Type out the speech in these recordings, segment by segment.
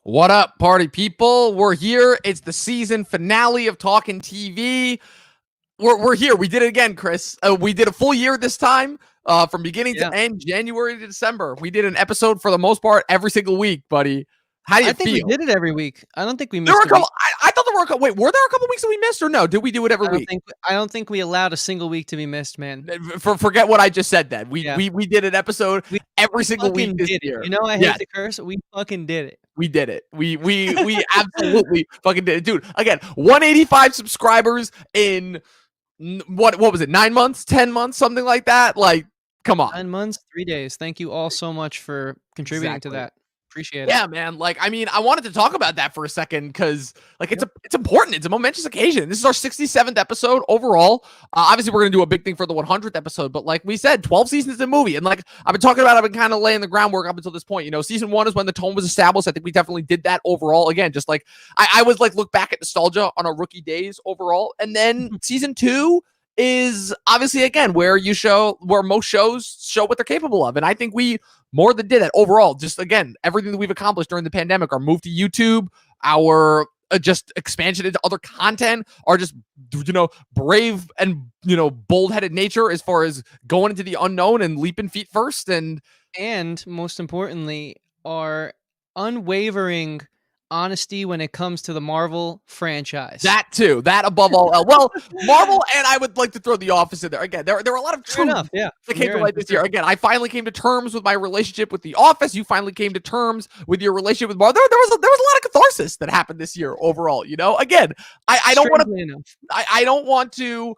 What up, party people? We're here. It's the season finale of Talkin TV. We're here. We did it again, Chris. We did a full year this time, from beginning to end, January to December. We did an episode for the most part every single week, buddy. How do you feel? I think we did it every week. I don't think we missed. There were a couple. I thought there were a couple. Wait, were there a couple weeks that we missed, or no? Did we do it every week? I don't think we allowed a single week to be missed, man. Forget what I just said. Then we did an episode every single week this year. You know, I hate to curse. We fucking did it. We did it. We absolutely fucking did it, dude. Again, 185 subscribers in what was it? 9 months, 10 months, something like that. Like, come on. 9 months, 3 days. Thank you all so much for contributing to that. Appreciate it. Yeah, man. Like, I mean, I wanted to talk about that for a second because, like, it's important. It's a momentous occasion. This is our 67th episode overall. Obviously, we're gonna do a big thing for the 100th episode, but like we said, 12 seasons of the movie, and like I've been kind of laying the groundwork up until this point. You know, season 1 is when the tone was established. I think we definitely did that overall. Again, just like I was like look back at nostalgia on our rookie days overall, and then season 2 is obviously again where most shows show what they're capable of, and I think we more than did that overall. Just again, everything that we've accomplished during the pandemic, our move to YouTube, our just expansion into other content, our just brave and bold-headed nature as far as going into the unknown and leaping feet first, and most importantly, our unwavering honesty when it comes to the Marvel franchise. That too. That above all else. Well, Marvel, and I would like to throw The Office in there. Again, there are a lot of truths that came to light this year. Again, I finally came to terms with my relationship with The Office. You finally came to terms with your relationship with Marvel. There was a lot of catharsis that happened this year overall. Again, I don't want to. I don't want to.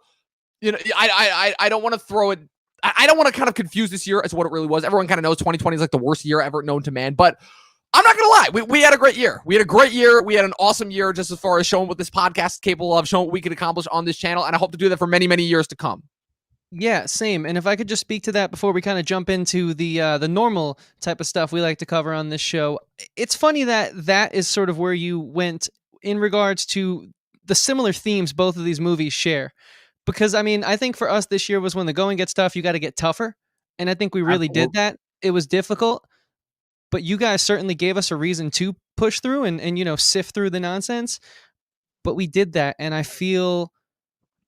I don't want to throw it. I don't want to kind of confuse this year as what it really was. Everyone kind of knows 2020 is like the worst year ever known to man, but I'm not gonna lie, we had a great year. We had an awesome year just as far as showing what this podcast is capable of, showing what we can accomplish on this channel, and I hope to do that for many, many years to come. Yeah, same. And if I could just speak to that before we kind of jump into the normal type of stuff we like to cover on this show. It's funny that is sort of where you went in regards to the similar themes both of these movies share. Because, I mean, I think for us this year was when the going gets tough, you got to get tougher. And I think we really did that. It was difficult. But you guys certainly gave us a reason to push through and sift through the nonsense. But we did that, and I feel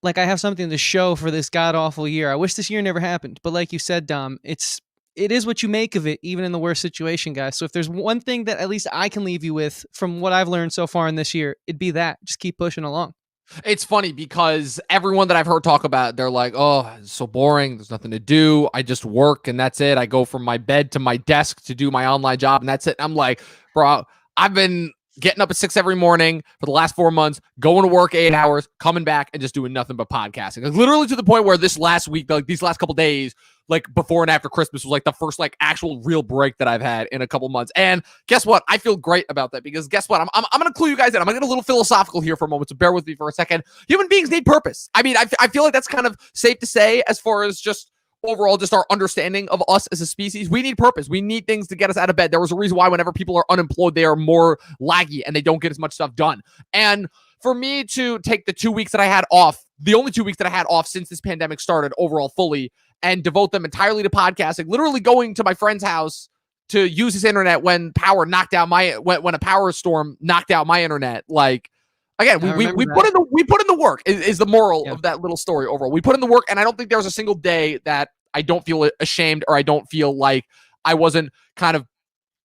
like I have something to show for this god-awful year. I wish this year never happened. But like you said, Dom, it is what you make of it, even in the worst situation, guys. So if there's one thing that at least I can leave you with from what I've learned so far in this year, it'd be that. Just keep pushing along. It's funny because everyone that I've heard talk about, they're like, oh, it's so boring. There's nothing to do. I just work and that's it. I go from my bed to my desk to do my online job and that's it. I'm like, bro, I've been getting up at 6 every morning for the last 4 months, going to work 8 hours, coming back and just doing nothing but podcasting. Like, literally to the point where this last week, like these last couple days, like before and after Christmas was like the first like actual real break that I've had in a couple months. And guess what? I feel great about that because guess what? I'm going to clue you guys in. I'm going to get a little philosophical here for a moment, so bear with me for a second. Human beings need purpose. I mean, I feel like that's kind of safe to say as far as just overall just our understanding of us as a species. We need purpose. We need things to get us out of bed. There was a reason why whenever people are unemployed, they are more laggy and they don't get as much stuff done. And for me to take the 2 weeks that I had off, the only 2 weeks that I had off since this pandemic started overall fully, and devote them entirely to podcasting, literally going to my friend's house to use his internet when power knocked out when a power storm knocked out my internet. Like, again, we put in the work is the moral of that little story overall. We put in the work, and I don't think there's a single day that I don't feel ashamed or I don't feel like I wasn't kind of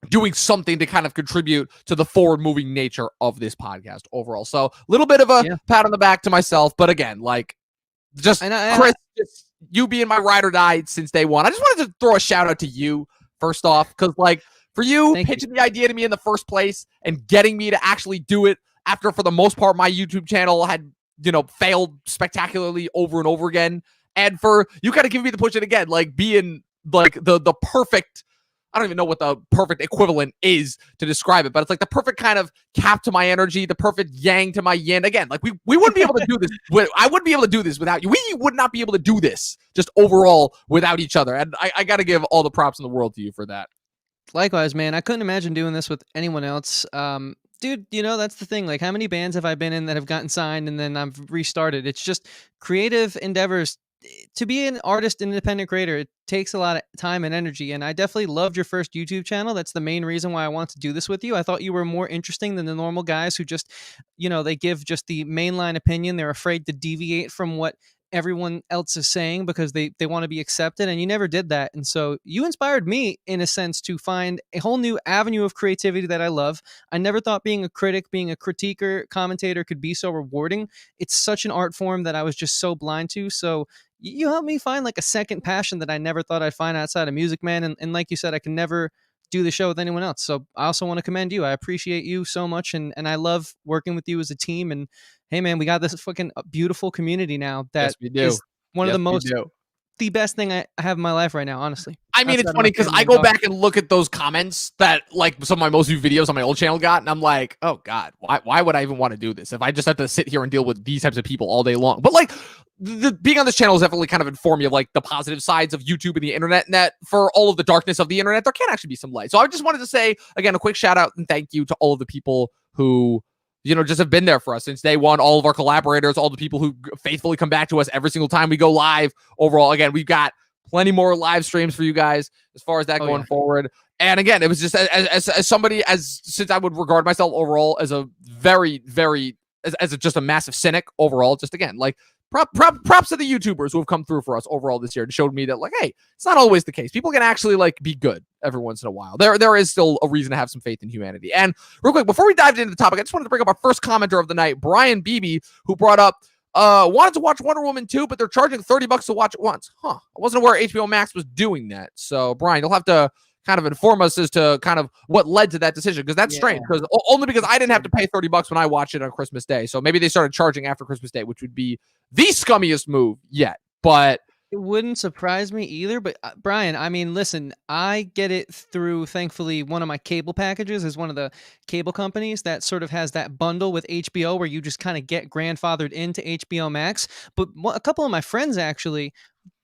doing something to kind of contribute to the forward-moving nature of this podcast overall. So a little bit of a pat on the back to myself, but again, like just Chris, you being my ride or die since day one. I just wanted to throw a shout out to you first off, because like for you pitching the idea to me in the first place and getting me to actually do it after, for the most part, my YouTube channel had failed spectacularly over and over again, and for you kind of giving me the push it again, like being like the perfect. I don't even know what the perfect equivalent is to describe it, but it's like the perfect kind of cap to my energy, the perfect yang to my yin. Again, like we wouldn't be able to do this. I wouldn't be able to do this without you. We would not be able to do this just overall without each other. And I got to give all the props in the world to you for that. Likewise, man. I couldn't imagine doing this with anyone else. Dude, that's the thing. Like, how many bands have I been in that have gotten signed and then I've restarted? It's just creative endeavors to be an artist, independent creator, it takes a lot of time and energy. And I definitely loved your first YouTube channel. That's the main reason why I want to do this with you. I thought you were more interesting than the normal guys who just, they give just the mainline opinion. They're afraid to deviate from what everyone else is saying because they want to be accepted, and you never did that. And so you inspired me in a sense to find a whole new avenue of creativity that I love. I never thought being a critic, being a critiquer, commentator could be so rewarding. It's such an art form that I was just so blind to. So you helped me find like a second passion that I never thought I'd find outside of music, man. And like you said, I can never do the show with anyone else. So I also want to commend you. I appreciate you so much. And I love working with you as a team. And hey, man, we got this fucking beautiful community now that Yes, we do. is one of Yes, the we most, do. the best thing I have in my life right now, honestly. I mean, it's Outside of funny my because family I and go dog. back and look at those comments that like some of my most viewed videos on my old channel got, and I'm like, oh God, why would I even want to do this if I just have to sit here and deal with these types of people all day long? But like, being on this channel has definitely kind of informed me of like the positive sides of YouTube and the internet, and that for all of the darkness of the internet, there can actually be some light. So I just wanted to say, again, a quick shout out and thank you to all of the people who, just have been there for us since day one. All of our collaborators, all the people who faithfully come back to us every single time we go live. Overall, again, we've got plenty more live streams for you guys as far as that going forward. And again, it was just as somebody, since I would regard myself overall as a very, very, just a massive cynic overall, just again, like props to the YouTubers who have come through for us overall this year and showed me that like, hey, it's not always the case. People can actually like be good every once in a while. There is still a reason to have some faith in humanity. And real quick, before we dived into the topic, I just wanted to bring up our first commenter of the night, Brian Beebe, who brought up, wanted to watch Wonder Woman 2, but they're charging $30 to watch it once. I wasn't aware HBO Max was doing that. So, Brian, you'll have to kind of inform us as to kind of what led to that decision, because that's strange. Because only because I didn't have to pay $30 when I watched it on Christmas Day. So maybe they started charging after Christmas Day, which would be the scummiest move yet. But it wouldn't surprise me either. But Brian, I mean, listen, I get it through, thankfully, one of my cable packages is one of the cable companies that sort of has that bundle with HBO where you just kind of get grandfathered into HBO Max. But a couple of my friends actually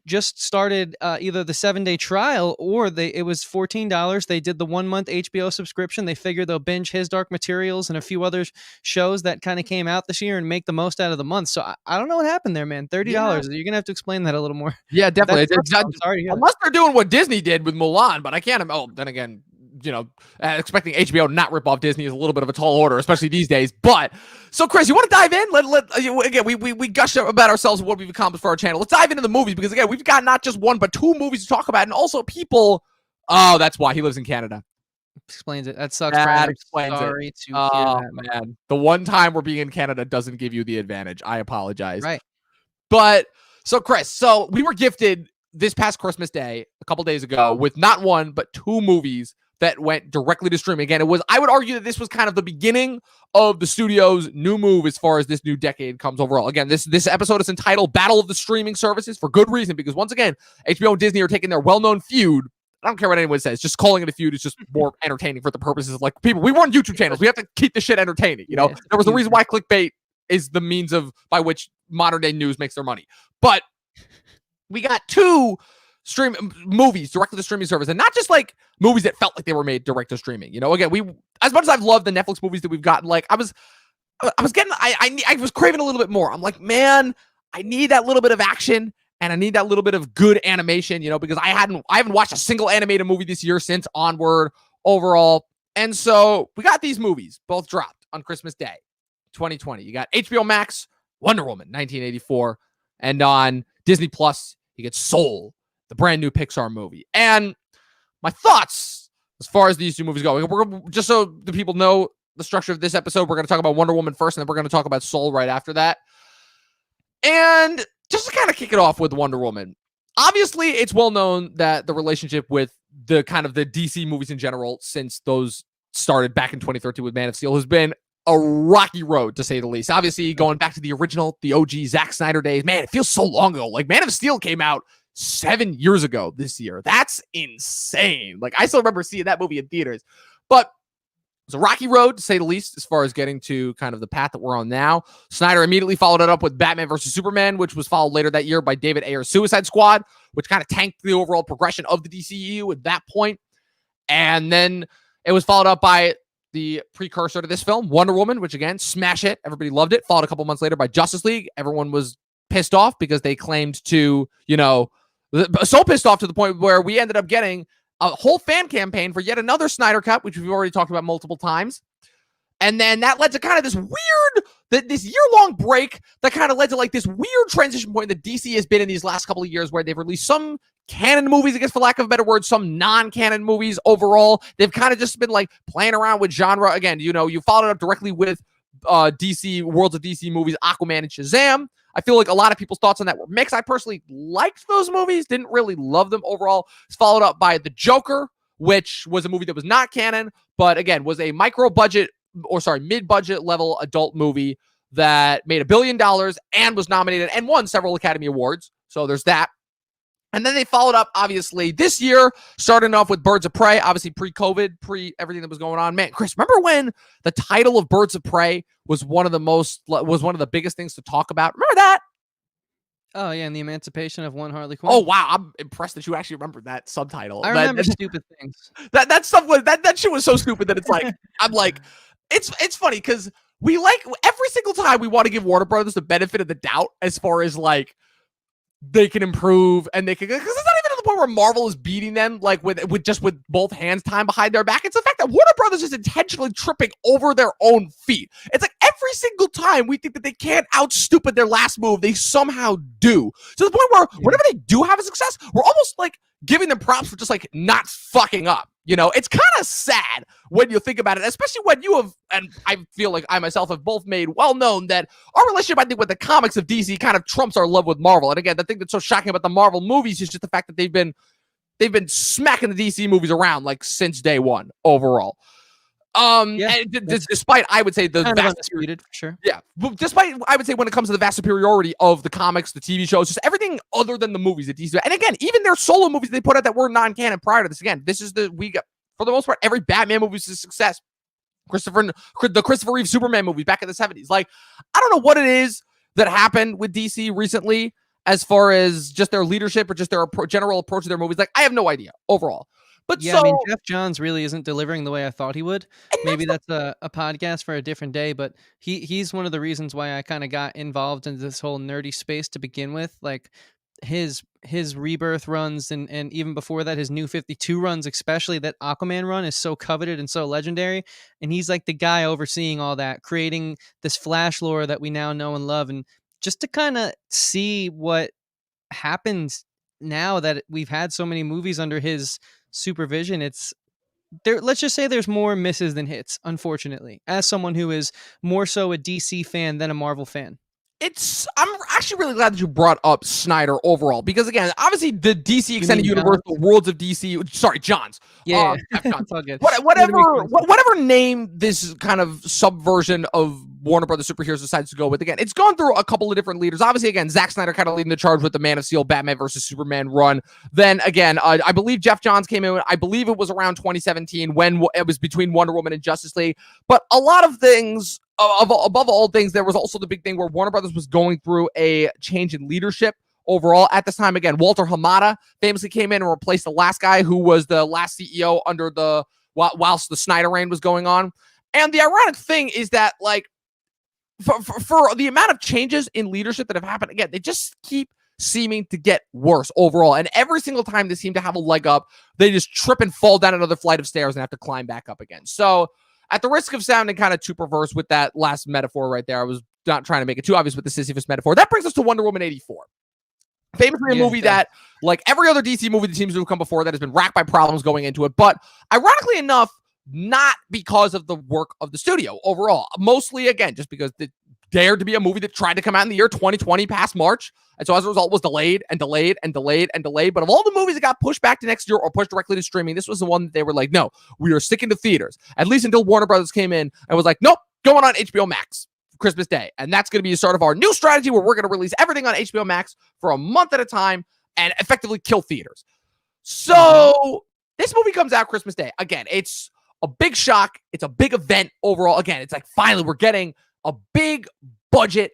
just started either the 7-day trial or it was $14. They did the 1-month HBO subscription. They figured they'll binge His Dark Materials and a few other shows that kind of came out this year and make the most out of the month. So I don't know what happened there, man. $30. You're gonna have to explain that a little more. Yeah, definitely. I'm sorry. Unless they're doing what Disney did with Mulan, but I can't. Oh, then again, expecting HBO to not rip off Disney is a little bit of a tall order, especially these days. But so, Chris, you want to dive in? Again, we gush about ourselves and what we've accomplished for our channel. Let's dive into the movies because again, we've got not just one but two movies to talk about, and also people. Oh, that's why he lives in Canada. Explains it. That sucks. That explains sorry it. To hear that, man. The one time we're being in Canada doesn't give you the advantage. I apologize. Right. But so, Chris, we were gifted this past Christmas Day a couple days ago with not one but two movies that went directly to streaming. Again, I would argue that this was kind of the beginning of the studio's new move as far as this new decade comes overall. Again, this episode is entitled Battle of the Streaming Services for good reason, because once again, HBO and Disney are taking their well-known feud. I don't care what anyone says. Just calling it a feud is just more entertaining for the purposes of like people. We run YouTube channels. We have to keep the shit entertaining. There was a reason why clickbait is the means by which modern day news makes their money. But we got two movies direct to the streaming service, and not just like movies that felt like they were made direct to streaming. Again, we, as much as I've loved the Netflix movies that we've gotten, like I was craving a little bit more. I'm like, man, I need that little bit of action and I need that little bit of good animation, because I haven't watched a single animated movie this year since Onward overall. And so we got these movies both dropped on Christmas Day 2020. You got HBO Max, Wonder Woman 1984, and on Disney Plus you get Soul, the brand new Pixar movie. And my thoughts as far as these two movies go, just so the people know the structure of this episode, we're going to talk about Wonder Woman first, and then we're going to talk about Soul right after that. And just to kind of kick it off with Wonder Woman, obviously it's well known that the relationship with the kind of the DC movies in general, since those started back in 2013 with Man of Steel, has been a rocky road, to say the least. Obviously, going back to the original, the OG Zack Snyder days, man, it feels so long ago. Like, Man of Steel came out 7 years ago this year. That's insane. Like, I still remember seeing that movie in theaters. But it's a rocky road, to say the least, as far as getting to kind of the path that we're on now. Snyder immediately followed it up with Batman vs. Superman, which was followed later that year by David Ayer's Suicide Squad, which kind of tanked the overall progression of the DCEU at that point. And then it was followed up by the precursor to this film, Wonder Woman, which again, smash hit. Everybody loved it. Followed a couple months later by Justice League. Everyone was pissed off because they claimed to, so pissed off to the point where we ended up getting a whole fan campaign for yet another Snyder Cut, which we've already talked about multiple times. And then that led to kind of this year-long break that kind of led to like this weird transition point that DC has been in these last couple of years where they've released some canon movies, I guess for lack of a better word, some non-canon movies overall. They've kind of just been like playing around with genre. Again, you followed it up directly with DC, Worlds of DC movies, Aquaman and Shazam. I feel like a lot of people's thoughts on that were mixed. I personally liked those movies, didn't really love them overall. It's followed up by The Joker, which was a movie that was not canon, but again, was a mid-budget level adult movie that made $1 billion and was nominated and won several Academy Awards. So there's that. And then they followed up, obviously, this year, starting off with Birds of Prey, obviously pre-COVID, pre-everything that was going on. Man, Chris, remember when the title of Birds of Prey was one of the biggest things to talk about? Remember that? Oh, yeah, and the emancipation of one Harley Quinn. Oh, wow. I'm impressed that you actually remembered that subtitle. I remember stupid things. That stuff was, that shit was so stupid that it's like, I'm like, it's funny because we like, every single time we want to give Warner Brothers the benefit of the doubt as far as like, they can improve and they can, because it's not even to the point where Marvel is beating them like with both hands time behind their back. It's the fact that Warner Brothers is intentionally tripping over their own feet. It's like every single time we think that they can't out-stupid their last move, they somehow do. To the point where whenever they do have a success, we're almost like giving them props for just like not fucking up. It's kind of sad when you think about it, especially when you have, and I feel like I myself have both made well known that our relationship, I think, with the comics of DC kind of trumps our love with Marvel. And again, the thing that's so shocking about the Marvel movies is just the fact that they've been smacking the DC movies around like since day one overall. And despite, I would say, the kind vast undisputed, for sure. Yeah, but despite, I would say, when it comes to the vast superiority of the comics, the TV shows, just everything other than the movies that DC, and again, even their solo movies they put out that were non-canon prior to this. Again, this is we got, for the most part, every Batman movie is a success. The Christopher Reeve Superman movie back in the 70s. Like, I don't know what it is that happened with DC recently as far as just their leadership or just their general approach to their movies. Like, I have no idea overall. But yeah, I mean, Jeff Johns really isn't delivering the way I thought he would. Maybe that's a podcast for a different day, but he's one of the reasons why I kind of got involved in this whole nerdy space to begin with. Like his Rebirth runs and even before that, his New 52 runs, especially that Aquaman run, is so coveted and so legendary. And he's like the guy overseeing all that, creating this Flash lore that we now know and love. And just to kind of see what happens now that we've had so many movies under his supervision, it's there. Let's just say there's more misses than hits, unfortunately, as someone who is more so a DC fan than a Marvel fan. I'm actually really glad that you brought up Snyder overall, because again, obviously the DC Extended Universe, the Worlds of DC, sorry, Johns. Yeah, Johns. It's all good. Whatever name this kind of subversion of Warner Brothers superheroes decides to go with, again, it's gone through a couple of different leaders. Obviously, again, Zack Snyder kind of leading the charge with the Man of Steel, Batman versus Superman run. Then again, I believe Jeff Johns came in, I believe it was around 2017 when it was between Wonder Woman and Justice League. But a lot of things, above all things, there was also the big thing where Warner Brothers was going through a change in leadership overall at this time. Again, Walter Hamada famously came in and replaced the last guy who was the last CEO under whilst the Snyder reign was going on. And the ironic thing is that, like, for the amount of changes in leadership that have happened, again, they just keep seeming to get worse overall. And every single time they seem to have a leg up, they just trip and fall down another flight of stairs and have to climb back up again. So at the risk of sounding kind of too perverse with that last metaphor right there, I was not trying to make it too obvious with the Sisyphus metaphor. That brings us to Wonder Woman 84. Famously a movie that, like every other DC movie that seems to have come before, that has been racked by problems going into it. But ironically enough, not because of the work of the studio overall. Mostly, again, just because it dared to be a movie that tried to come out in the year 2020 past March. And so as a result was delayed and delayed and delayed and delayed. But of all the movies that got pushed back to next year or pushed directly to streaming, this was the one that they were like, no, we are sticking to theaters. At least until Warner Brothers came in and was like, nope, going on HBO Max Christmas Day. And that's going to be a start of our new strategy where we're going to release everything on HBO Max for a month at a time and effectively kill theaters. So this movie comes out Christmas Day. Again, it's a big shock. It's a big event overall. Again, it's like finally we're getting a big budget,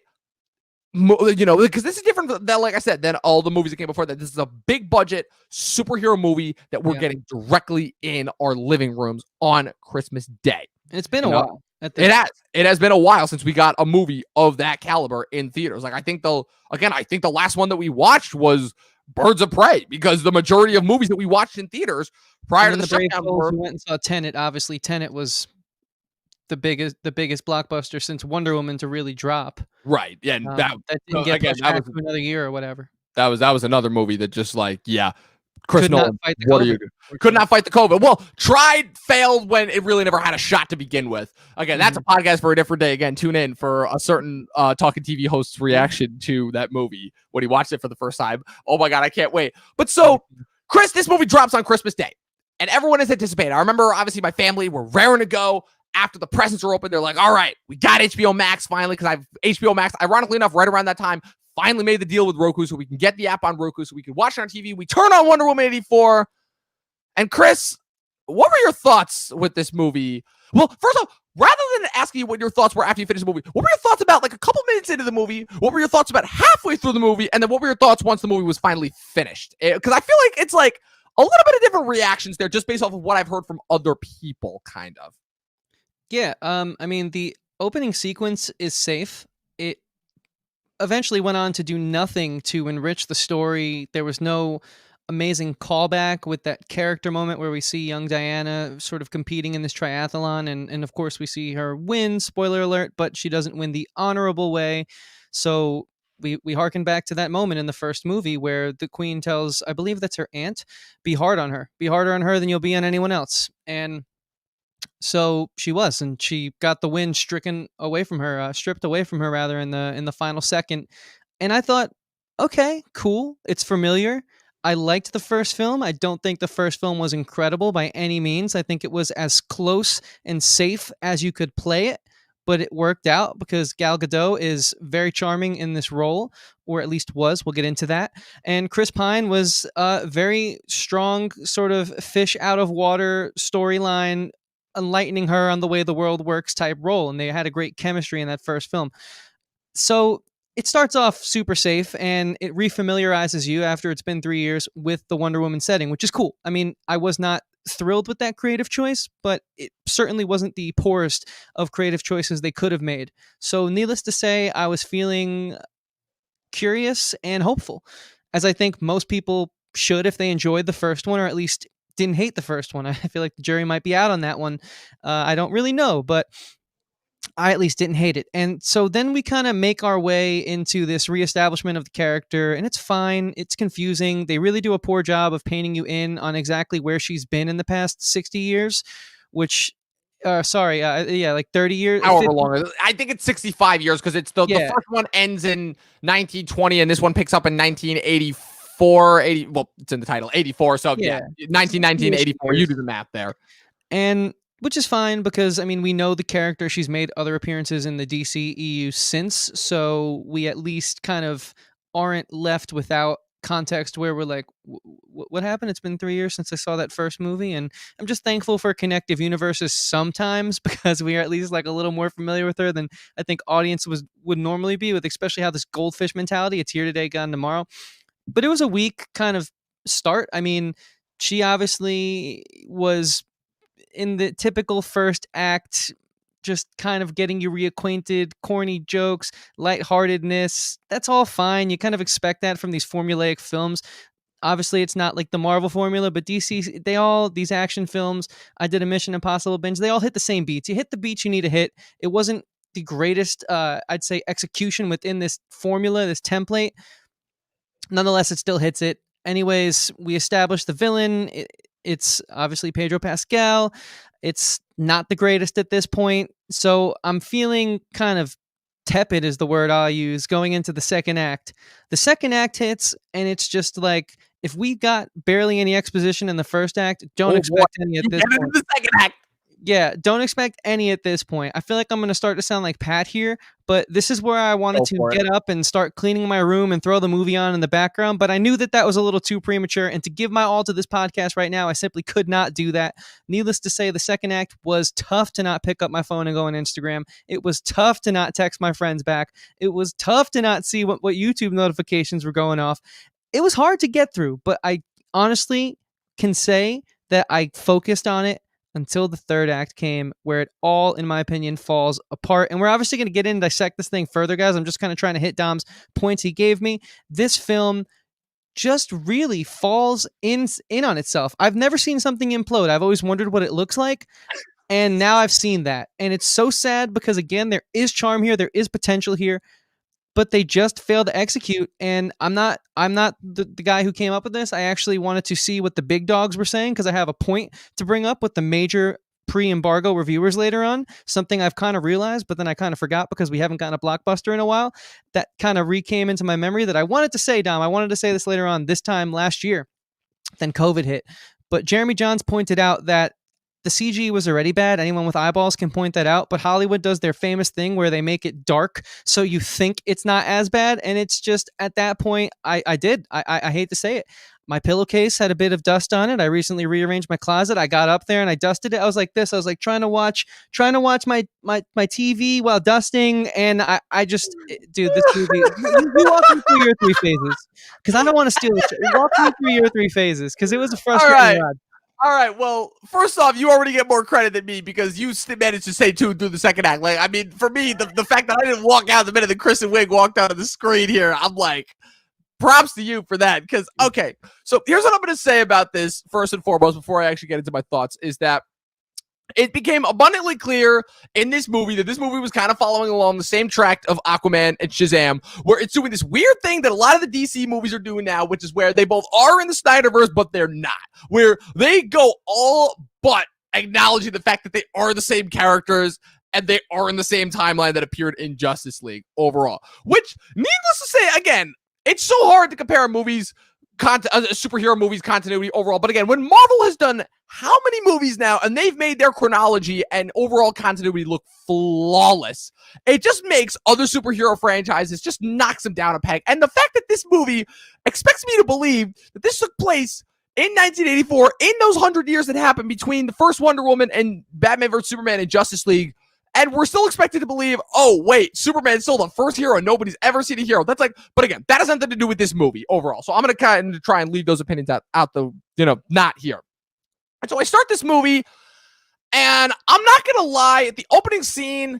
because this is different than, like I said, than all the movies that came before that. This is a big budget superhero movie that we're getting directly in our living rooms on Christmas Day. It's been You a know, while at this. it has been a while since we got a movie of that caliber in theaters. Like I think the last one that we watched was Birds of Prey, because the majority of movies that we watched in theaters And prior to then the the brave shutdown souls were who went and saw Tenet. Obviously, Tenet was the biggest blockbuster since Wonder Woman to really drop. right. Yeah, and That didn't get again pushed back to another year or whatever. that was another movie that just like, yeah, Chris Could not Nolan, fight the what are COVID, you doing? Could unfortunately. not fight the COVID. Well, tried, failed when it really never had a shot to begin with. Again, that's a podcast for a different day. Again, tune in for a certain Talkin TV host's reaction to that movie when he watched it for the first time. Oh my God, I can't wait. But so, Chris, this movie drops on Christmas Day, and everyone is anticipating. I remember, obviously, my family were raring to go after the presents were open. They're like, all right, we got HBO Max finally, because I've HBO Max, ironically enough, right around that time, finally made the deal with Roku so we can get the app on Roku so we can watch it on TV. We turn on Wonder Woman 84. And Chris, what were your thoughts with this movie? Well, first off, rather than asking you what your thoughts were after you finished the movie, what were your thoughts about like a couple minutes into the movie? What were your thoughts about halfway through the movie? And then what were your thoughts once the movie was finally finished? Because I feel like it's like a little bit of different reactions there just based off of what I've heard from other people, kind of. Yeah, I mean, the opening sequence is safe. It eventually went on to do nothing to enrich the story. There was no amazing callback with that character moment where we see young Diana sort of competing in this triathlon, and of course we see her win, spoiler alert, but she doesn't win the honorable way. So we harken back to that moment in the first movie where the queen tells, I believe that's her aunt, be hard on her. Be harder on her than you'll be on anyone else. And so she was, and she got the win stripped away from her rather in the final second. And I thought, okay, cool, it's familiar. I liked the first film. I don't think the first film was incredible by any means. I think it was as close and safe as you could play it, but it worked out because Gal Gadot is very charming in this role, or at least was. We'll get into that. And Chris Pine was a very strong, sort of fish out of water storyline, enlightening her on the way the world works type role, and they had a great chemistry in that first film. So it starts off super safe, and it refamiliarizes you after it's been 3 years with the Wonder Woman setting, which is cool. I mean, I was not thrilled with that creative choice, but it certainly wasn't the poorest of creative choices they could have made. So needless to say, I was feeling curious and hopeful, as I think most people should if they enjoyed the first one, or at least didn't hate the first one. I feel like the jury might be out on that one. I don't really know, but I at least didn't hate it. And so then we kind of make our way into this reestablishment of the character, and it's fine. It's confusing. They really do a poor job of painting you in on exactly where she's been in the past 60 years, which, like 30 years. However 50, long. I think it's 65 years because it's the yeah, first one ends in 1920 and this one picks up in 1984. Well, it's in the title, 84. So yeah, 1919, 84. You do the math there. And which is fine because, I mean, we know the character. She's made other appearances in the DCEU since, so we at least kind of aren't left without context where we're like, what happened? It's been 3 years since I saw that first movie, and I'm just thankful for connective universes sometimes because we are at least like a little more familiar with her than I think audience would normally be, with especially how this goldfish mentality, it's here today, gone tomorrow. But it was a weak kind of start. I mean, she obviously was in the typical first act, just kind of getting you reacquainted, corny jokes, lightheartedness. That's all fine. You kind of expect that from these formulaic films. Obviously, it's not like the Marvel formula, but DC, these action films, I did a Mission Impossible binge, they all hit the same beats. You hit the beats you need to hit. It wasn't the greatest, I'd say, execution within this formula, this template. Nonetheless, it still hits it. Anyways, we established the villain. It's obviously Pedro Pascal. It's not the greatest at this point. So I'm feeling kind of tepid is the word I'll use going into the second act. The second act hits, and it's just like, if we got barely any exposition in the first act, don't expect any at this point. The second act. Yeah, don't expect any at this point. I feel like I'm going to start to sound like Pat here, but this is where I wanted to get up and start cleaning my room and throw the movie on in the background, but I knew that was a little too premature, and to give my all to this podcast right now, I simply could not do that. Needless to say, the second act was tough to not pick up my phone and go on Instagram. It was tough to not text my friends back. It was tough to not see what YouTube notifications were going off. It was hard to get through, but I honestly can say that I focused on it. until the third act came, where it all, in my opinion, falls apart. And we're obviously going to get in and dissect this thing further, guys. I'm just kind of trying to hit Dom's points he gave me. This film just really falls in on itself. I've never seen something implode. I've always wondered what it looks like. And now I've seen that. And it's so sad because, again, there is charm here. There is potential here. But they just failed to execute. And I'm not the guy who came up with this. I actually wanted to see what the big dogs were saying because I have a point to bring up with the major pre-embargo reviewers later on. Something I've kind of realized, but then I kind of forgot because we haven't gotten a blockbuster in a while. That kind of recame into my memory that I wanted to say, Dom. I wanted to say this later on this time last year. Then COVID hit. But Jeremy Johns pointed out that the CG was already bad. Anyone with eyeballs can point that out. But Hollywood does their famous thing where they make it dark so you think it's not as bad. And it's just at that point, I hate to say it. My pillowcase had a bit of dust on it. I recently rearranged my closet. I got up there and I dusted it. I was like this. I was like trying to watch my TV while dusting. And I just, dude, this movie, you walk me through your three phases because I don't want to steal the show. Walk me through your three phases because it was a frustrating ride. All right. Well, first off, you already get more credit than me because you managed to say two through the second act. Like, I mean, for me, the fact that I didn't walk out the minute that Kristen Wiig walked out of the screen here, I'm like, props to you for that. Because, okay, so here's what I'm going to say about this first and foremost before I actually get into my thoughts is that it became abundantly clear in this movie that this movie was kind of following along the same track of Aquaman and Shazam, where it's doing this weird thing that a lot of the DC movies are doing now, which is where they both are in the Snyderverse, but they're not. Where they go all but acknowledging the fact that they are the same characters and they are in the same timeline that appeared in Justice League overall. Which, needless to say, again, it's so hard to compare movies, superhero movies continuity overall. But again, when Marvel has done how many movies now and they've made their chronology and overall continuity look flawless, it just makes other superhero franchises, just knocks them down a peg. And the fact that this movie expects me to believe that this took place in 1984, in those 100 years that happened between the first Wonder Woman and Batman vs. Superman and Justice League, and we're still expected to believe, oh, wait, Superman's still the first hero and nobody's ever seen a hero. That's like, but again, that has nothing to do with this movie overall. So I'm going to kind of try and leave those opinions out the, not here. And so I start this movie, and I'm not going to lie, at the opening scene,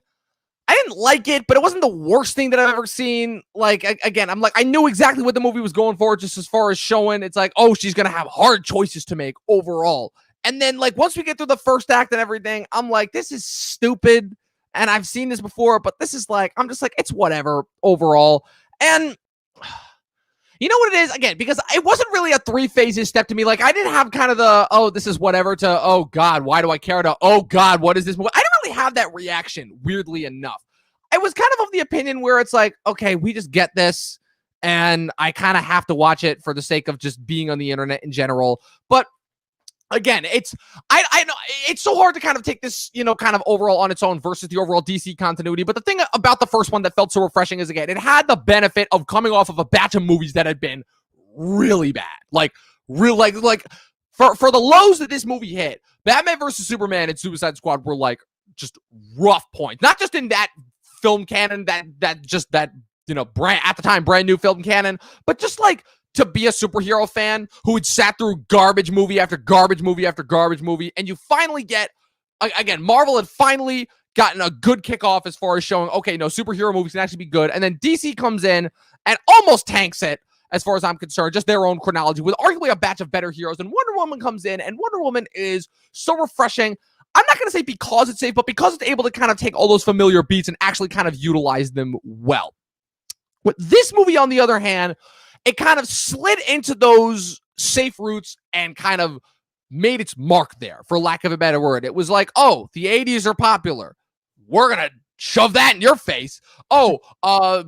I didn't like it, but it wasn't the worst thing that I've ever seen. Like, again, I'm like, I knew exactly what the movie was going for, just as far as showing, it's like, oh, she's going to have hard choices to make overall. And then, like, once we get through the first act and everything, I'm like, this is stupid. And I've seen this before, but this is like, I'm just like, it's whatever overall. And you know what it is? Again, because it wasn't really a three phases step to me. Like, I didn't have kind of the, oh, this is whatever to, oh, God, why do I care to, oh, God, what is this movie? I didn't really have that reaction, weirdly enough. I was kind of the opinion where it's like, okay, we just get this. And I kind of have to watch it for the sake of just being on the internet in general. But again, I know it's so hard to kind of take this, kind of overall on its own versus the overall DC continuity. But the thing about the first one that felt so refreshing is, again, it had the benefit of coming off of a batch of movies that had been really bad. Like for the lows that this movie hit, Batman versus Superman and Suicide Squad were like just rough points. Not just in that film canon, that at the time brand new film canon, but just like to be a superhero fan who had sat through garbage movie after garbage movie after garbage movie, and you finally get, again, Marvel had finally gotten a good kickoff as far as showing, okay, no, superhero movies can actually be good, and then DC comes in and almost tanks it, as far as I'm concerned, just their own chronology, with arguably a batch of better heroes, and Wonder Woman comes in, and Wonder Woman is so refreshing. I'm not going to say because it's safe, but because it's able to kind of take all those familiar beats and actually kind of utilize them well. With this movie, on the other hand, it kind of slid into those safe routes and kind of made its mark there, for lack of a better word. It was like, oh, the 80s are popular. We're going to shove that in your face. Oh,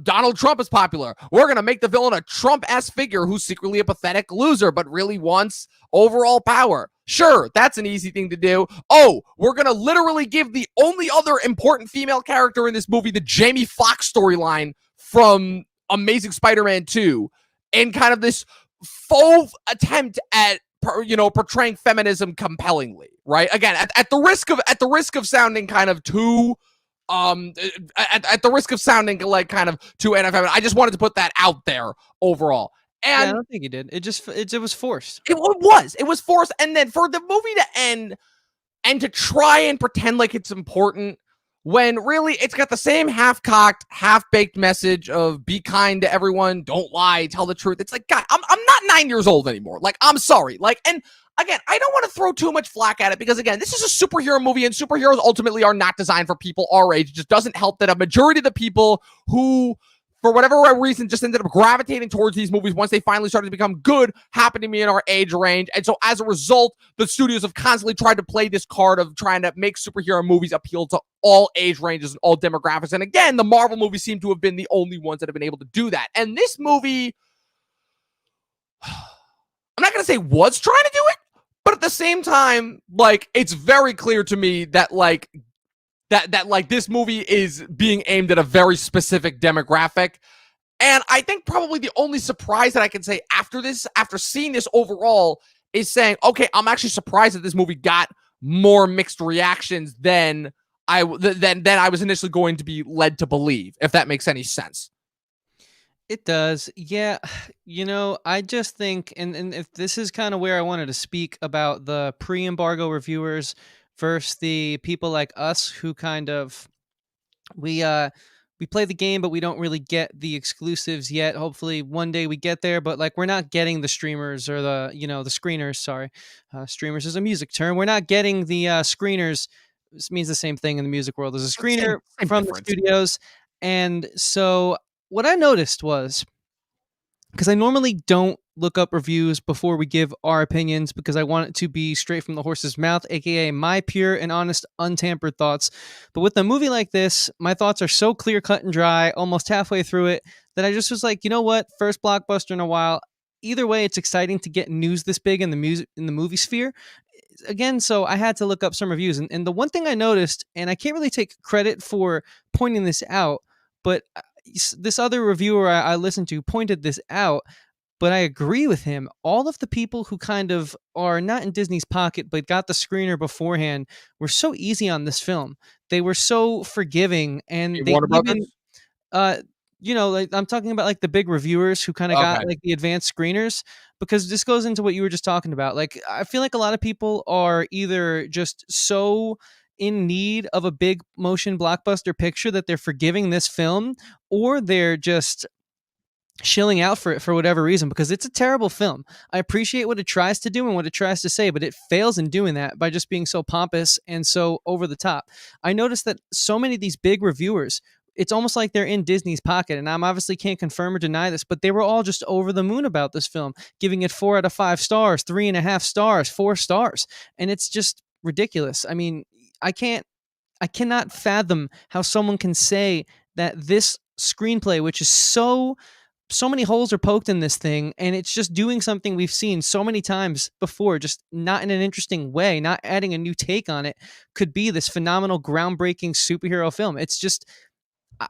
Donald Trump is popular. We're going to make the villain a Trump-esque figure who's secretly a pathetic loser, but really wants overall power. Sure, that's an easy thing to do. Oh, we're going to literally give the only other important female character in this movie the Jamie Foxx storyline from Amazing Spider-Man 2. And kind of this faux attempt at, portraying feminism compellingly, right? Again, at the risk of sounding kind of too, at the risk of sounding like kind of too anti-feminine. I just wanted to put that out there overall. And I don't think you did. It was forced. It was forced. And then for the movie to end and to try and pretend like it's important when really it's got the same half-cocked, half-baked message of be kind to everyone, don't lie, tell the truth. It's like, God, I'm not 9 years old anymore. Like, I'm sorry. Like, and again, I don't want to throw too much flack at it because, again, this is a superhero movie, and superheroes ultimately are not designed for people our age. It just doesn't help that a majority of the people who, for whatever reason, just ended up gravitating towards these movies once they finally started to become good, happened to be in our age range. And so as a result, the studios have constantly tried to play this card of trying to make superhero movies appeal to all age ranges and all demographics. And again, the Marvel movies seem to have been the only ones that have been able to do that. And this movie, I'm not going to say was trying to do it, but at the same time, like, it's very clear to me that, like, that this movie is being aimed at a very specific demographic. And I think probably the only surprise that I can say after this, after seeing this overall, is saying, okay, I'm actually surprised that this movie got more mixed reactions than I was initially going to be led to believe, if that makes any sense. It does. Yeah. I just think, and if this is kind of where I wanted to speak about the pre-embargo reviewers versus the people like us who kind of, we play the game, but we don't really get the exclusives yet. Hopefully one day we get there, but like, we're not getting the streamers or the screeners. Sorry. Streamers is a music term. We're not getting the screeners. This means the same thing in the music world as a screener Same from difference. the studios. And so what I noticed was, because I normally don't look up reviews before we give our opinions because I want it to be straight from the horse's mouth, aka my pure and honest, untampered thoughts. But with a movie like this, my thoughts are so clear, cut, and dry almost halfway through it that I just was like, you know what? First blockbuster in a while. Either way, it's exciting to get news this big in the movie sphere. Again, so I had to look up some reviews. And the one thing I noticed, and I can't really take credit for pointing this out, but this other reviewer I listened to pointed this out, but I agree with him. All of the people who kind of are not in Disney's pocket but got the screener beforehand were so easy on this film. They were so forgiving, and they Warner even Brothers? uh like I'm talking about like the big reviewers who kind of got Okay. like the advanced screeners, because this goes into what you were just talking about. Like, I feel like a lot of people are either just so in need of a big motion blockbuster picture that they're forgiving this film, or they're just shilling out for it for whatever reason, because it's a terrible film. I appreciate what it tries to do and what it tries to say, but it fails in doing that by just being so pompous and so over the top. I noticed that so many of these big reviewers, it's almost like they're in Disney's pocket, and I'm obviously can't confirm or deny this, but they were all just over the moon about this film, giving it 4 out of 5 stars, 3.5 stars, 4 stars, and it's just ridiculous. I mean, I cannot fathom how someone can say that this screenplay, which is so many holes are poked in this thing, and it's just doing something we've seen so many times before, just not in an interesting way, not adding a new take on it, could be this phenomenal, groundbreaking superhero film. It's just,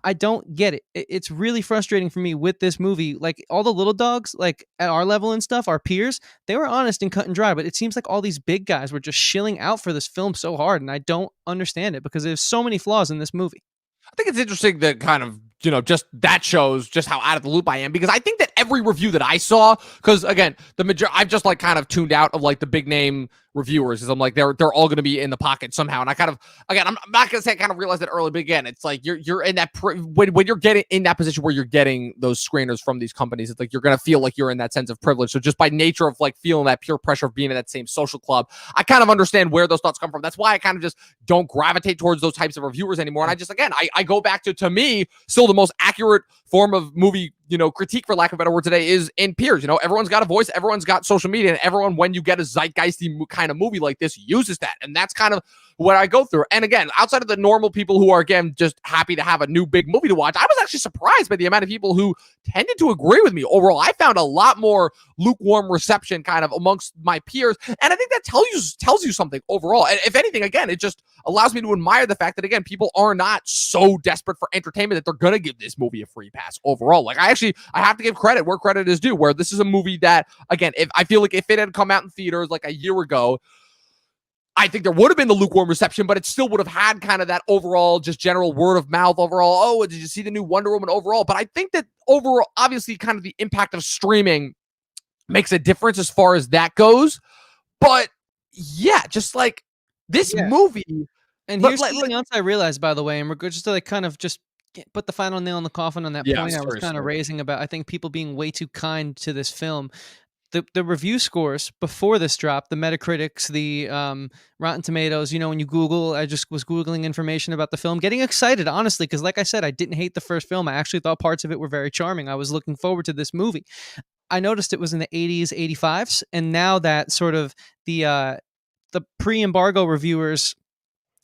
I don't get it. It's really frustrating for me with this movie. Like, all the little dogs, like at our level and stuff, our peers, they were honest and cut and dry, but it seems like all these big guys were just shilling out for this film so hard, and I don't understand it because there's so many flaws in this movie. I think it's interesting that kind of, just that shows just how out of the loop I am, because I think that every review that I saw, because again, I've just like kind of tuned out of like the big name reviewers, because I'm like, they're all going to be in the pocket somehow. And I kind of, again, I'm not going to say I kind of realized that early, but again, it's like you're in that, when you're getting in that position where you're getting those screeners from these companies, it's like you're going to feel like you're in that sense of privilege. So just by nature of like feeling that pure pressure of being in that same social club, I kind of understand where those thoughts come from. That's why I kind of just don't gravitate towards those types of reviewers anymore. And I just, again, I go back to me, still the most accurate form of movie, critique, for lack of a better word today, is in peers. Everyone's got a voice, everyone's got social media, and everyone, when you get a zeitgeisty kind of movie like this, uses that. And that's kind of what I go through. And again, outside of the normal people who are, again, just happy to have a new big movie to watch, I was actually surprised by the amount of people who tended to agree with me. Overall, I found a lot more lukewarm reception kind of amongst my peers. And I think that tells you something overall. And if anything, again, it just allows me to admire the fact that, again, people are not so desperate for entertainment that they're going to give this movie a free pass overall. Like, I have to give credit where credit is due, where this is a movie that, again, if I feel like if it had come out in theaters like a year ago, I think there would have been the lukewarm reception, but it still would have had kind of that overall, just general word of mouth overall. Oh, did you see the new Wonder Woman overall? But I think that overall, obviously, kind of the impact of streaming makes a difference as far as that goes. But yeah, just like this Yeah. movie, And but here's something else I realized, by the way, and we're just to like kind of just put the final nail in the coffin on that yeah, point I was kind of seriously. raising about I think people being way too kind to this film. The review scores before this drop, the Metacritics, the Rotten Tomatoes, when you Google, I just was Googling information about the film, getting excited, honestly, because like I said, I didn't hate the first film. I actually thought parts of it were very charming. I was looking forward to this movie. I noticed it was in the 80s, 85s, and now that sort of the pre-embargo reviewers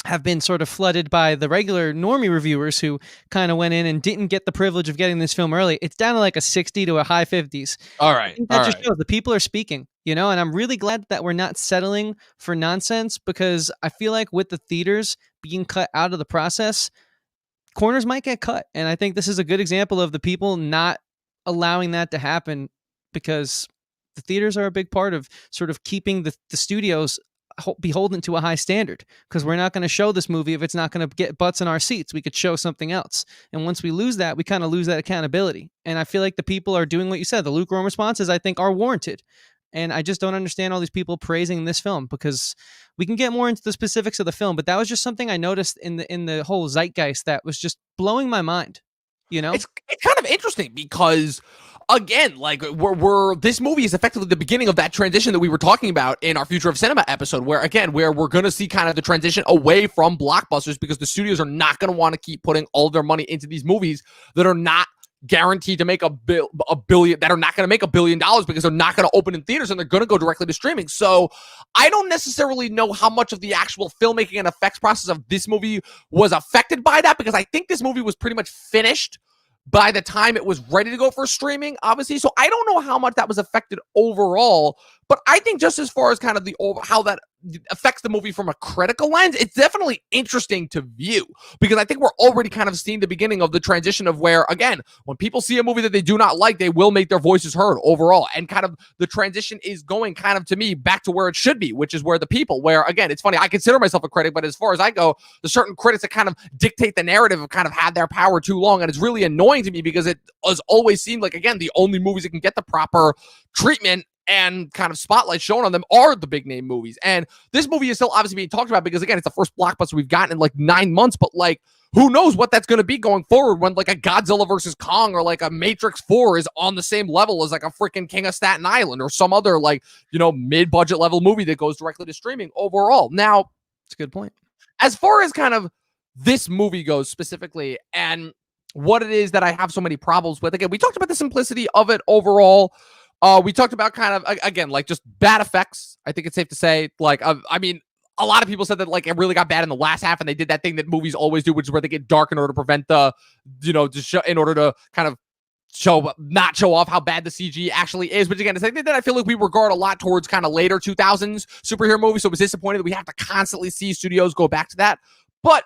have been sort of flooded by the regular normie reviewers who kind of went in and didn't get the privilege of getting this film early. It's down to like a 60 to a high 50s. All I right, think all that just right. shows the people are speaking, and I'm really glad that we're not settling for nonsense, because I feel like with the theaters being cut out of the process, corners might get cut. And I think this is a good example of the people not allowing that to happen, because the theaters are a big part of sort of keeping the studios beholden to a high standard, because we're not going to show this movie if it's not going to get butts in our seats. We could show something else. And once we lose that, we kind of lose that accountability. And I feel like the people are doing what you said. The lukewarm responses, I think, are warranted. And I just don't understand all these people praising this film, because we can get more into the specifics of the film, but that was just something I noticed in the whole zeitgeist that was just blowing my mind. It's kind of interesting because, again, like we're this movie is effectively the beginning of that transition that we were talking about in our Future of Cinema episode, where we're going to see kind of the transition away from blockbusters, because the studios are not going to want to keep putting all of their money into these movies that are not guaranteed to make a billion, that are not going to make $1 billion, because they're not going to open in theaters and they're going to go directly to streaming. So I don't necessarily know how much of the actual filmmaking and effects process of this movie was affected by that, because I think this movie was pretty much finished by the time it was ready to go for streaming, obviously. So I don't know how much that was affected overall, but I think just as far as kind of how that affects the movie from a critical lens, it's definitely interesting to view, because I think we're already kind of seeing the beginning of the transition of where, again, when people see a movie that they do not like, they will make their voices heard overall. And kind of the transition is going kind of, to me, back to where it should be, which is where the people, where, again, it's funny, I consider myself a critic, but as far as I go, the certain critics that kind of dictate the narrative have kind of had their power too long. And it's really annoying to me, because it has always seemed like, again, the only movies that can get the proper treatment and kind of spotlight shown on them are the big name movies. And this movie is still obviously being talked about because, again, it's the first blockbuster we've gotten in like 9 months, but like, who knows what that's going to be going forward when like a Godzilla versus Kong or like a Matrix 4 is on the same level as like a freaking King of Staten Island or some other like, mid-budget level movie that goes directly to streaming overall. Now, it's a good point. As far as kind of this movie goes specifically and what it is that I have so many problems with, again, we talked about the simplicity of it overall. We talked about kind of, again, like just bad effects. I think it's safe to say, like, I mean, a lot of people said that like it really got bad in the last half, and they did that thing that movies always do, which is where they get dark in order to prevent the, in order to kind of not show off how bad the CG actually is. But again, it's something that I feel like we regard a lot towards kind of later 2000s superhero movies. So it was disappointing that we have to constantly see studios go back to that. But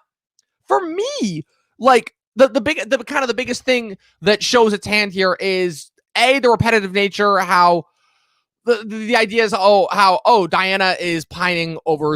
for me, like the biggest thing that shows its hand here is the repetitive nature, how the idea is, Diana is pining over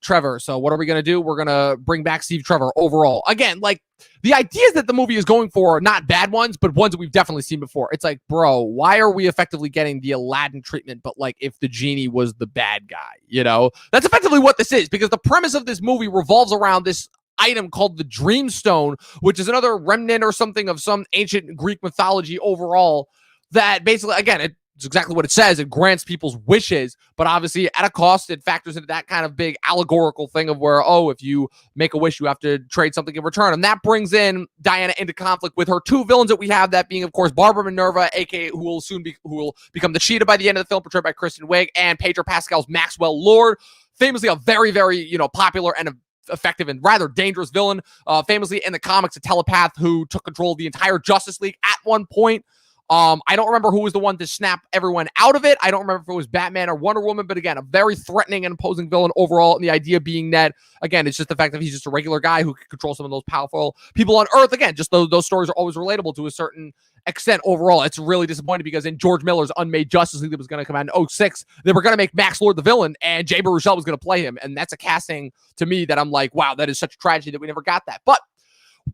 Trevor. So what are we going to do? We're going to bring back Trevor overall. Again, like the ideas that the movie is going for are not bad ones, but ones that we've definitely seen before. It's like, bro, why are we effectively getting the Aladdin treatment, but like if the genie was the bad guy, That's effectively what this is, because the premise of this movie revolves around this item called the Dreamstone, which is another remnant or something of some ancient Greek mythology overall, that basically, again, it's exactly what it says. It grants people's wishes, but obviously at a cost. It factors into that kind of big allegorical thing of where, if you make a wish, you have to trade something in return. And that brings in Diana into conflict with her two villains that we have, that being, of course, Barbara Minerva, aka who will become the Cheetah by the end of the film, portrayed by Kristen Wiig, and Pedro Pascal's Maxwell Lord, famously a very, very, popular and effective and rather dangerous villain, famously in the comics, a telepath who took control of the entire Justice League at one point. I don't remember who was the one to snap everyone out of it. I don't remember if it was Batman or Wonder Woman, but again, a very threatening and imposing villain overall. And the idea being that, again, it's just the fact that he's just a regular guy who can control some of those powerful people on Earth. Again, just those stories are always relatable to a certain extent overall. It's really disappointing because in George Miller's unmade Justice League that was going to come out in 2006, they were going to make Max Lord the villain, and Jay Baruchel was going to play him. And that's a casting to me that I'm like, wow, that is such a tragedy that we never got that. But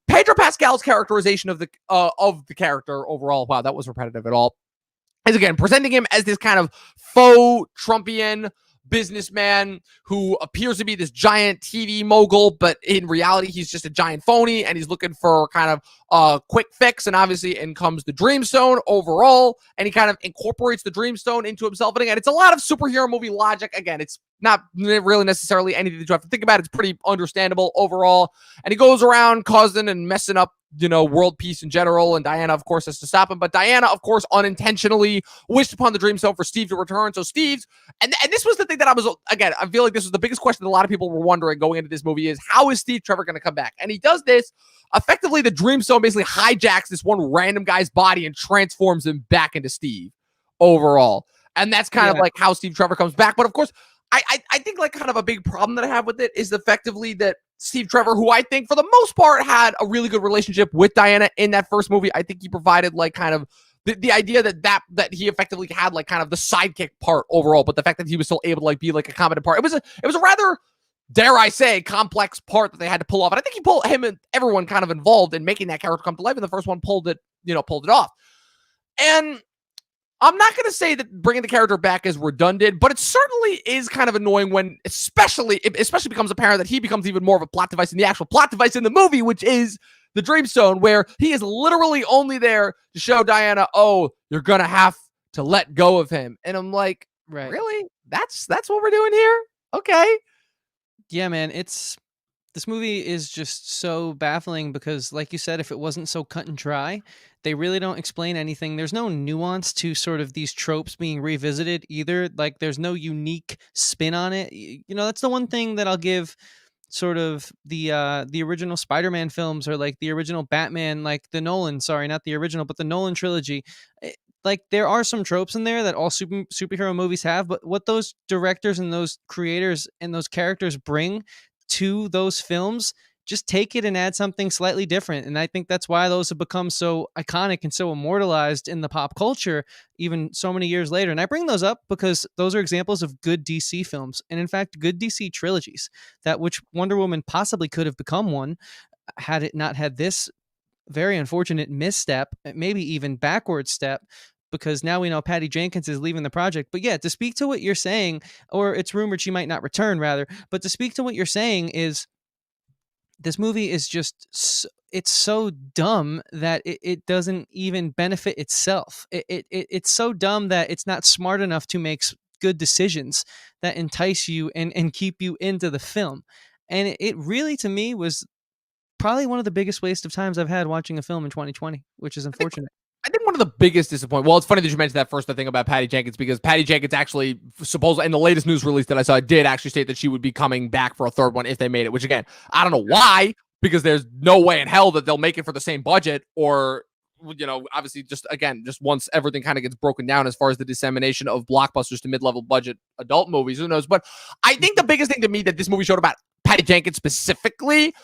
Pedro Pascal's characterization of the character overall, wow, that was repetitive at all, is again presenting him as this kind of faux Trumpian businessman who appears to be this giant TV mogul, but in reality, he's just a giant phony, and he's looking for kind of a quick fix. And obviously, in comes the Dreamstone overall, and he kind of incorporates the Dreamstone into himself. And again, it's a lot of superhero movie logic. Again, it's not really necessarily anything that you have to think about. It's pretty understandable overall. And he goes around causing and messing up, world peace in general. And Diana, of course, has to stop him. But Diana, of course, unintentionally wished upon the Dreamstone for Steve to return. So Steve's, and this was the thing that I feel like this was the biggest question that a lot of people were wondering going into this movie is, how is Steve Trevor going to come back? And he does this. Effectively, the Dreamstone basically hijacks this one random guy's body and transforms him back into Steve overall. And that's kind of like how Steve Trevor comes back. But of course, I think like kind of a big problem that I have with it is effectively that Steve Trevor, who I think for the most part had a really good relationship with Diana in that first movie, I think he provided like kind of the idea that he effectively had like kind of the sidekick part overall, but the fact that he was still able to like be like a competent part, it was a rather, dare I say, complex part that they had to pull off. And I think him and everyone kind of involved in making that character come to life. And the first one pulled it off. And I'm not going to say that bringing the character back is redundant, but it certainly is kind of annoying when especially becomes apparent that he becomes even more of a plot device in the actual plot device in the movie, which is the Dreamstone, where he is literally only there to show Diana, oh, you're going to have to let go of him. And I'm like, really? That's what we're doing here? Okay. Yeah, man, this movie is just so baffling because, like you said, if it wasn't so cut and dry, they really don't explain anything. There's no nuance to sort of these tropes being revisited either. Like, there's no unique spin on it. That's the one thing that I'll give sort of the original Spider-Man films, or like the original Batman, like the Nolan, sorry, not the original, but the Nolan trilogy. Like, there are some tropes in there that all superhero movies have, but what those directors and those creators and those characters bring to those films, just take it and add something slightly different. And I think that's why those have become so iconic and so immortalized in the pop culture, even so many years later. And I bring those up because those are examples of good DC films. And in fact, good DC trilogies, that which Wonder Woman possibly could have become one had it not had this very unfortunate misstep, maybe even backward step, because now we know Patty Jenkins is leaving the project. But yeah, to speak to what you're saying, or it's rumored she might not return rather, but to speak to what you're saying is, this movie is just, it's so dumb that it doesn't even benefit itself. It's so dumb that it's not smart enough to make good decisions that entice you and keep you into the film. And it really, to me, was probably one of the biggest waste of times I've had watching a film in 2020, which is unfortunate. I think one of the biggest disappointments. Well, it's funny that you mentioned that first thing about Patty Jenkins, because Patty Jenkins actually, supposedly in the latest news release that I saw, did actually state that she would be coming back for a third one if they made it. Which again, I don't know why, because there's no way in hell that they'll make it for the same budget, or obviously just once everything kind of gets broken down as far as the dissemination of blockbusters to mid-level budget adult movies, who knows? But I think the biggest thing to me that this movie showed about Patty Jenkins specifically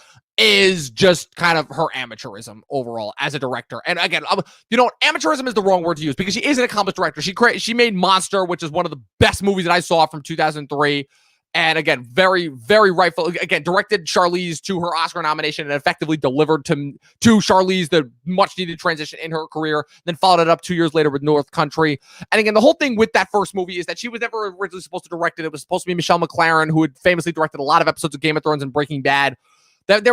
is just kind of her amateurism overall as a director. And again, amateurism is the wrong word to use, because she is an accomplished director. She made Monster, which is one of the best movies that I saw from 2003. And again, very, very rightful. Again, directed Charlize to her Oscar nomination and effectively delivered to Charlize the much needed transition in her career. Then followed it up 2 years later with North Country. And again, the whole thing with that first movie is that she was never originally supposed to direct it. It was supposed to be Michelle MacLaren, who had famously directed a lot of episodes of Game of Thrones and Breaking Bad. That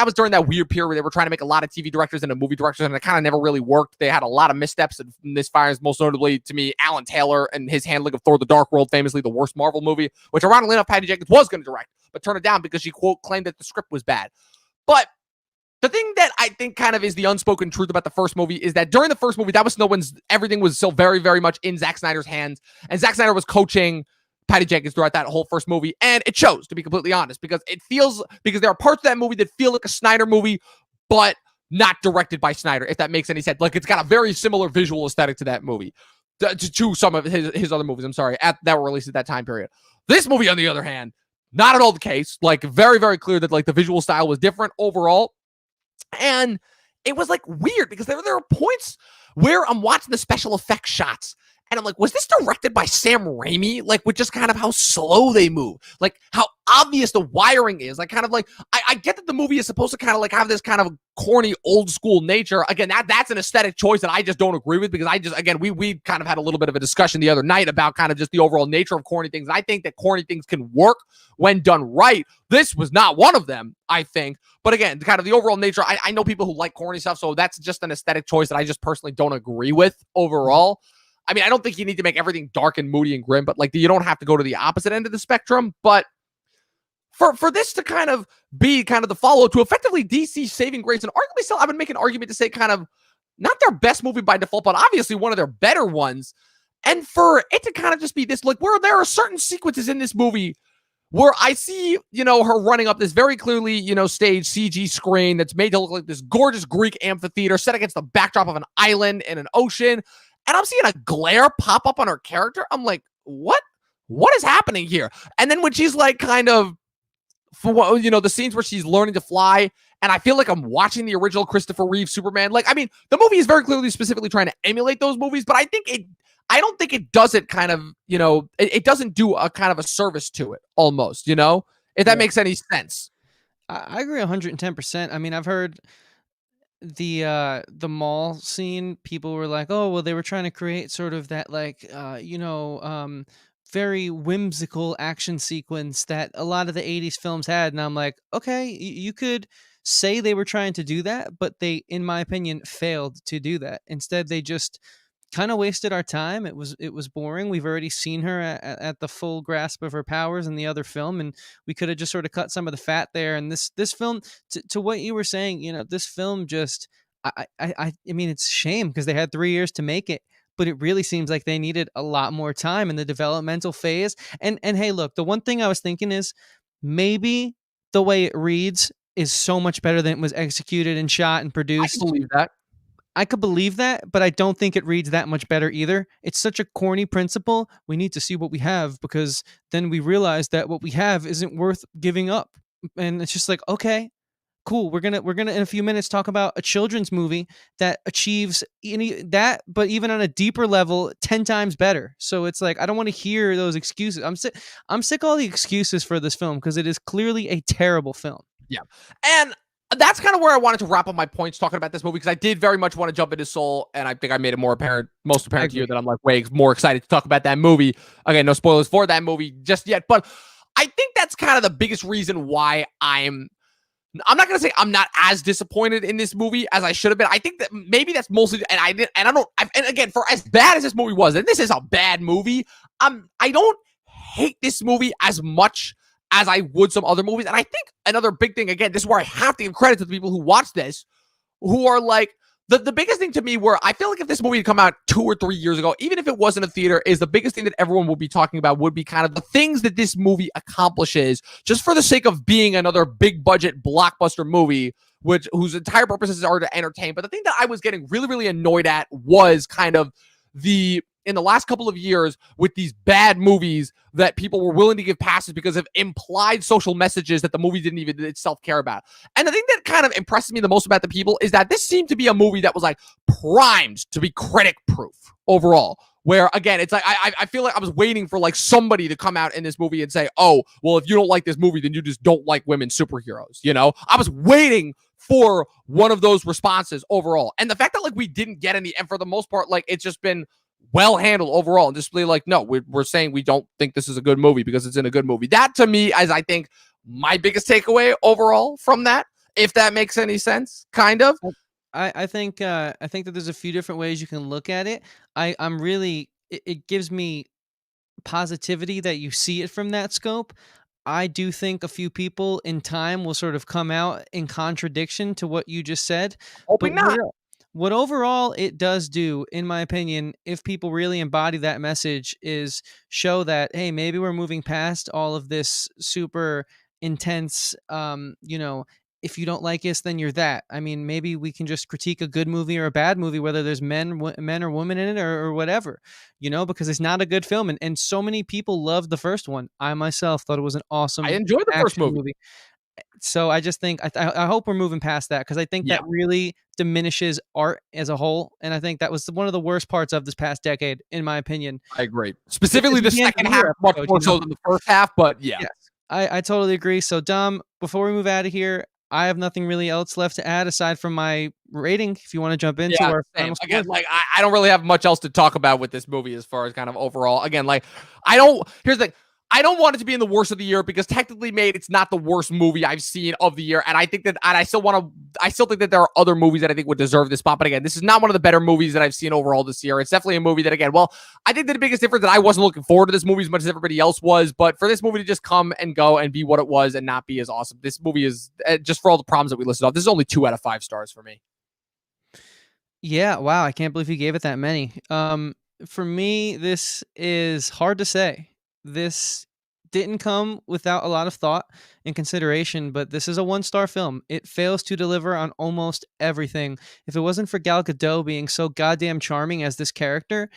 was during that weird period where they were trying to make a lot of TV directors into movie directors, and it kind of never really worked. They had a lot of missteps and misfires, most notably to me, Alan Taylor and his handling of Thor: The Dark World, famously the worst Marvel movie, which ironically enough, Patty Jenkins was going to direct, but turned it down because she, quote, claimed that the script was bad. But the thing that I think kind of is the unspoken truth about the first movie is that during the first movie, everything was still very, very much in Zack Snyder's hands, and Zack Snyder was coaching Patty Jenkins throughout that whole first movie, and it shows, to be completely honest, because there are parts of that movie that feel like a Snyder movie, but not directed by Snyder, if that makes any sense. Like, it's got a very similar visual aesthetic to that movie, to some of his other movies, that were released at that time period. This movie, on the other hand, not at all the case. Like, very, very clear that like the visual style was different overall, and it was like weird because there were points where I'm watching the special effects shots, and I'm like, was this directed by Sam Raimi? Like, with just kind of how slow they move, like how obvious the wiring is. Like, kind of like, I get that the movie is supposed to kind of like have this kind of corny old school nature. Again, that's an aesthetic choice that I just don't agree with, because again, we kind of had a little bit of a discussion the other night about kind of just the overall nature of corny things. And I think that corny things can work when done right. This was not one of them, I think. But again, kind of the overall nature, I know people who like corny stuff, so that's just an aesthetic choice that I just personally don't agree with overall. I mean, I don't think you need to make everything dark and moody and grim, but like, you don't have to go to the opposite end of the spectrum. But for this to kind of be kind of the follow to effectively DC's saving grace, and arguably still, I would make an argument to say kind of not their best movie by default, but obviously one of their better ones. And for it to kind of just be this, like, where there are certain sequences in this movie where I see, her running up this very clearly, staged CG screen that's made to look like this gorgeous Greek amphitheater set against the backdrop of an island and an ocean. And I'm seeing a glare pop up on her character. I'm like, what is happening here? And then when she's like kind of, for the scenes where she's learning to fly, and I feel like I'm watching the original Christopher Reeve Superman. Like, I mean, the movie is very clearly specifically trying to emulate those movies, but I don't think it does it kind of, it doesn't do a kind of a service to it almost, if that makes any sense. I agree 110%. I mean, I've heard the mall scene, people were like, oh, well, they were trying to create sort of that, like, very whimsical action sequence that a lot of the 80s films had. And I'm like, okay, you could say they were trying to do that, but they, in my opinion, failed to do that. Instead, they just kind of wasted our time. It was boring. We've already seen her at the full grasp of her powers in the other film, and we could have just sort of cut some of the fat there. And this film, to what you were saying, this film just, I mean, it's a shame because they had 3 years to make it, but it really seems like they needed a lot more time in the developmental phase. And hey, look, the one thing I was thinking is maybe the way it reads is so much better than it was executed and shot and produced. I believe that. I could believe that, but I don't think it reads that much better either. It's such a corny principle. We need to see what we have, because then we realize that what we have isn't worth giving up. And it's just like, okay, cool. We're gonna in a few minutes talk about a children's movie that achieves that, but even on a deeper level, 10 times better. So it's like, I don't want to hear those excuses. I'm sick of all the excuses for this film, because it is clearly a terrible film. Yeah. And that's kind of where I wanted to wrap up my points talking about this movie, because I did very much want to jump into Soul, and I think I made it most apparent to you that I'm like way more excited to talk about that movie. Again, no spoilers for that movie just yet, but I think that's kind of the biggest reason why I'm not going to say I'm not as disappointed in this movie as I should have been. I think that maybe that's mostly, and again, for as bad as this movie was, and this is a bad movie, I don't hate this movie as much as I would some other movies. And I think another big thing, again, this is where I have to give credit to the people who watch this, who are like, the biggest thing to me, where I feel like if this movie had come out 2 or 3 years ago, even if it wasn't a theater, is the biggest thing that everyone will be talking about would be kind of the things that this movie accomplishes just for the sake of being another big budget blockbuster movie, whose entire purposes are to entertain. But the thing that I was getting really, really annoyed at was kind of in the last couple of years, with these bad movies that people were willing to give passes because of implied social messages that the movie didn't even itself care about. And the thing that kind of impresses me the most about the people is that this seemed to be a movie that was like primed to be critic proof overall. Where again, it's like, I feel like I was waiting for like somebody to come out in this movie and say, oh, well, if you don't like this movie, then you just don't like women superheroes. I was waiting for one of those responses overall. And the fact that like we didn't get any, and for the most part, like it's just been well handled overall, and just be like, no, we're saying we don't think this is a good movie because it's in a good movie. That to me is, I think, my biggest takeaway overall from that, if that makes any sense, kind of. I think that there's a few different ways you can look at it. I'm really, it gives me positivity that you see it from that scope. I do think a few people in time will sort of come out in contradiction to what you just said. Hoping not. What overall it does do, in my opinion, if people really embody that message, is show that, hey, maybe we're moving past all of this super intense, if you don't like us, then you're that. I mean, maybe we can just critique a good movie or a bad movie, whether there's men or women in it or whatever, because it's not a good film. And so many people loved the first one. I myself thought it was an awesome, I enjoyed the first movie. So I just think, I hope we're moving past that, because I think that really diminishes art as a whole. And I think that was one of the worst parts of this past decade, in my opinion. I agree. Specifically the second half, much more so than the first half, but yeah. Yes. I totally agree. So, Dom, before we move out of here, I have nothing really else left to add aside from my rating. If you want to jump into Yeah, our same. final score. Again, like I don't really have much else to talk about with this movie as far as kind of overall. Again, like I don't. Here's the thing. I don't want it to be in the worst of the year because technically made it's not the worst movie I've seen of the year, and I think that and I still want to. I still think that there are other movies that I think would deserve this spot. But again, this is not one of the better movies that I've seen overall this year. It's definitely a movie that again, well, I think that the biggest difference that I wasn't looking forward to this movie as much as everybody else was, but for this movie to just come and go and be what it was and not be as awesome, this movie is just for all the problems that we listed off. This is only 2 out of 5 stars for me. Yeah, wow, I can't believe you gave it that many. For me, this is hard to say. This didn't come without a lot of thought and consideration, but this is a one-star film. It fails to deliver on almost everything. If it wasn't for Gal Gadot being so goddamn charming as this character,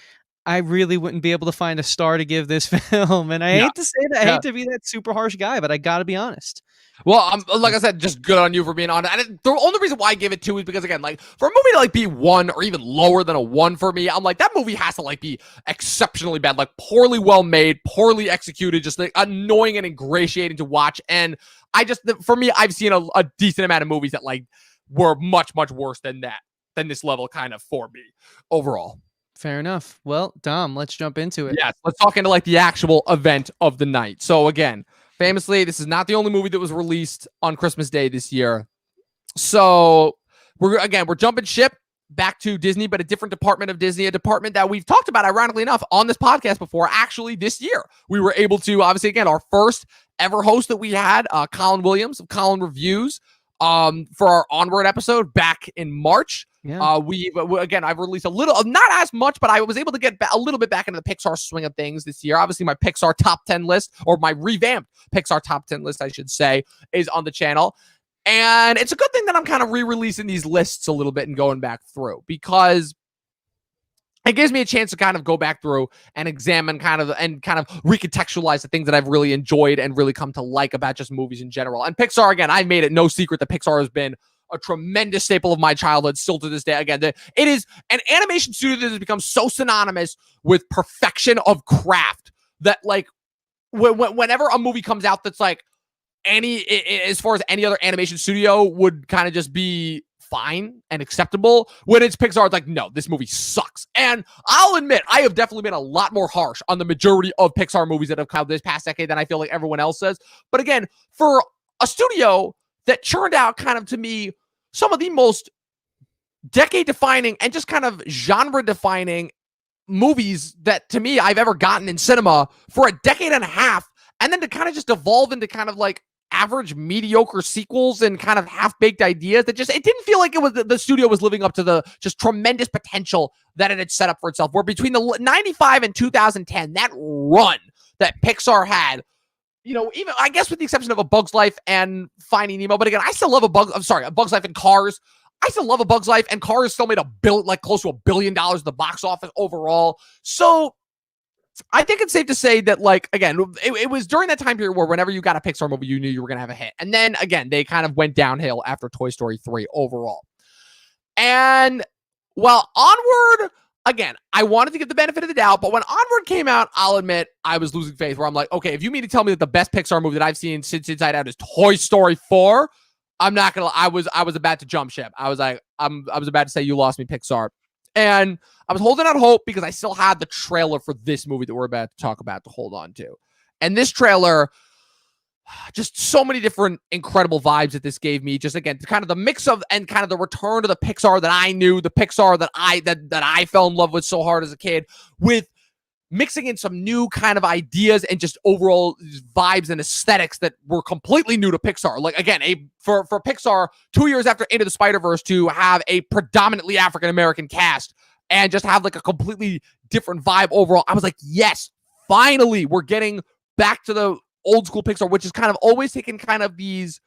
I really wouldn't be able to find a star to give this film. And I Yeah. hate to say that, I Yeah. hate to be that super harsh guy, but I gotta be honest. Well, like I said, just good on you for being on it. The only reason why I give it 2 is because again, like for a movie to like be 1 or even lower than a 1 for me, I'm like that movie has to like be exceptionally bad, like poorly well made, poorly executed, just like annoying and ingratiating to watch. And I just, for me, I've seen a decent amount of movies that like were much worse than that, than this level, kind of for me overall. Fair enough. Well, Dom, let's jump into it. Yes, let's talk into like the actual event of the night. So again, famously, this is not the only movie that was released on Christmas Day this year. So we're jumping ship back to Disney, but a different department of Disney, a department that we've talked about, ironically enough, on this podcast before. Actually, this year, we were able to, obviously, again, our first ever host that we had, Colin Williams of Colin Reviews, for our Onward episode back in March. Yeah. I've released a little, not as much, but I was able to get a little bit back into the Pixar swing of things this year. Obviously, my Pixar top 10 list, or my revamped Pixar top 10 list, I should say, is on the channel. And it's a good thing that I'm kind of re-releasing these lists a little bit and going back through, because it gives me a chance to kind of go back through and examine kind of recontextualize the things that I've really enjoyed and really come to like about just movies in general. And Pixar, again, I made it no secret that Pixar has been a tremendous staple of my childhood still to this day. Again, it is an animation studio that has become so synonymous with perfection of craft that like whenever a movie comes out that's like as far as any other animation studio would kind of just be fine and acceptable, when it's Pixar, it's like, no, this movie sucks. And I'll admit, I have definitely been a lot more harsh on the majority of Pixar movies that have come out this past decade than I feel like everyone else says. But again, for a studio that churned out kind of, to me, some of the most decade-defining and just kind of genre-defining movies that, to me, I've ever gotten in cinema for a decade and a half, and then to kind of just evolve into kind of like average, mediocre sequels and kind of half-baked ideas that just, it didn't feel like it was the studio was living up to the just tremendous potential that it had set up for itself. Where between the 95 and 2010, that run that Pixar had, you know, even I guess with the exception of A Bug's Life and Finding Nemo, but again, I still love A Bug's Life and Cars. I still love A Bug's Life, and Cars still made close to $1 billion at the box office overall. So I think it's safe to say that, like, again, it was during that time period where whenever you got a Pixar movie, you knew you were going to have a hit. And then, again, they kind of went downhill after Toy Story 3 overall. And while Onward, again, I wanted to give the benefit of the doubt, but when Onward came out, I'll admit I was losing faith, where I'm like, okay, if you mean to tell me that the best Pixar movie that I've seen since Inside Out is Toy Story 4, I'm not going to, I was about to jump ship. I was like, I was about to say, you lost me, Pixar. And I was holding out hope because I still had the trailer for this movie that we're about to talk about to hold on to. And this trailer, just so many different incredible vibes that this gave me. Just again, kind of the mix of and kind of the return to the Pixar that I knew, the Pixar that I fell in love with so hard as a kid, with mixing in some new kind of ideas and just overall vibes and aesthetics that were completely new to Pixar. Like, again, for Pixar, 2 years after Into the Spider-Verse, to have a predominantly African-American cast and just have like a completely different vibe overall. I was like, yes, finally, we're getting back to the old school Pixar, which is kind of always taken kind of these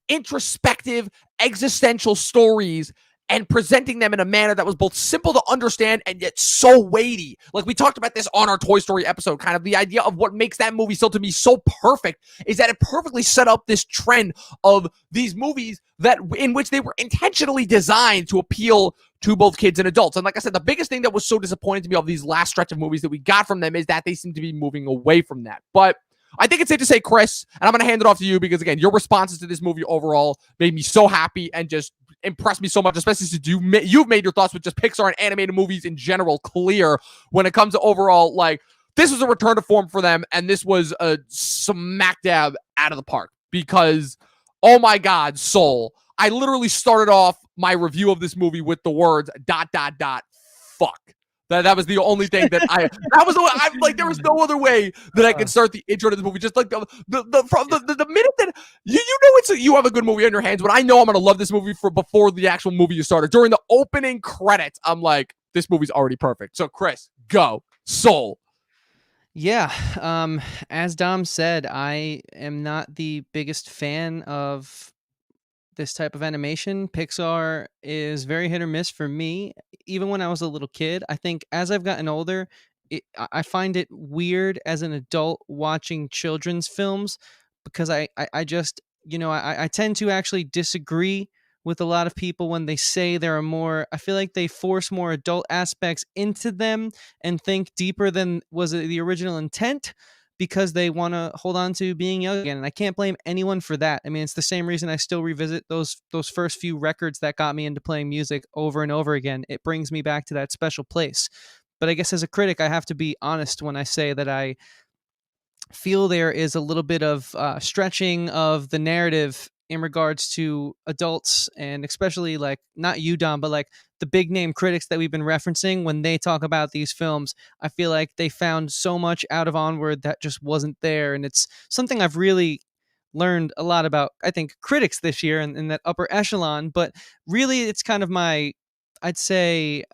introspective, existential stories and presenting them in a manner that was both simple to understand and yet so weighty. Like we talked about this on our Toy Story episode, kind of the idea of what makes that movie still to me so perfect is that it perfectly set up this trend of these movies that in which they were intentionally designed to appeal to both kids and adults. And like I said, the biggest thing that was so disappointing to me of these last stretch of movies that we got from them is that they seem to be moving away from that. But I think it's safe to say, Chris, and I'm going to hand it off to you because, again, your responses to this movie overall made me so happy and just impressed me so much, especially since you've made your thoughts with just Pixar and animated movies in general clear when it comes to overall, like, this was a return to form for them, and this was a smack dab out of the park because, oh my God, Soul. I literally started off my review of this movie with the words ... fuck. That was the only thing that I'm like, there was no other way that I could start the intro to the movie. Just like the minute that you know you have a good movie on your hands, but I know I'm gonna love this movie before the actual movie started. During the opening credits, I'm like, this movie's already perfect. So Chris, go. Soul. Yeah, as Dom said, I am not the biggest fan of this type of animation. Pixar is very hit or miss for me. Even when I was a little kid, I think as I've gotten older, I find it weird as an adult watching children's films because I just, I tend to actually disagree with a lot of people when they say there are more, I feel like they force more adult aspects into them and think deeper than was the original intent because they want to hold on to being young again. And I can't blame anyone for that. I mean, it's the same reason I still revisit those first few records that got me into playing music over and over again. It brings me back to that special place. But I guess as a critic, I have to be honest when I say that I feel there is a little bit of stretching of the narrative in regards to adults, and especially like not you, Dom, but like the big name critics that we've been referencing when they talk about these films. I feel like they found so much out of Onward that just wasn't there. And it's something I've really learned a lot about, I think, critics this year in that upper echelon. But really, it's kind of my, I'd say,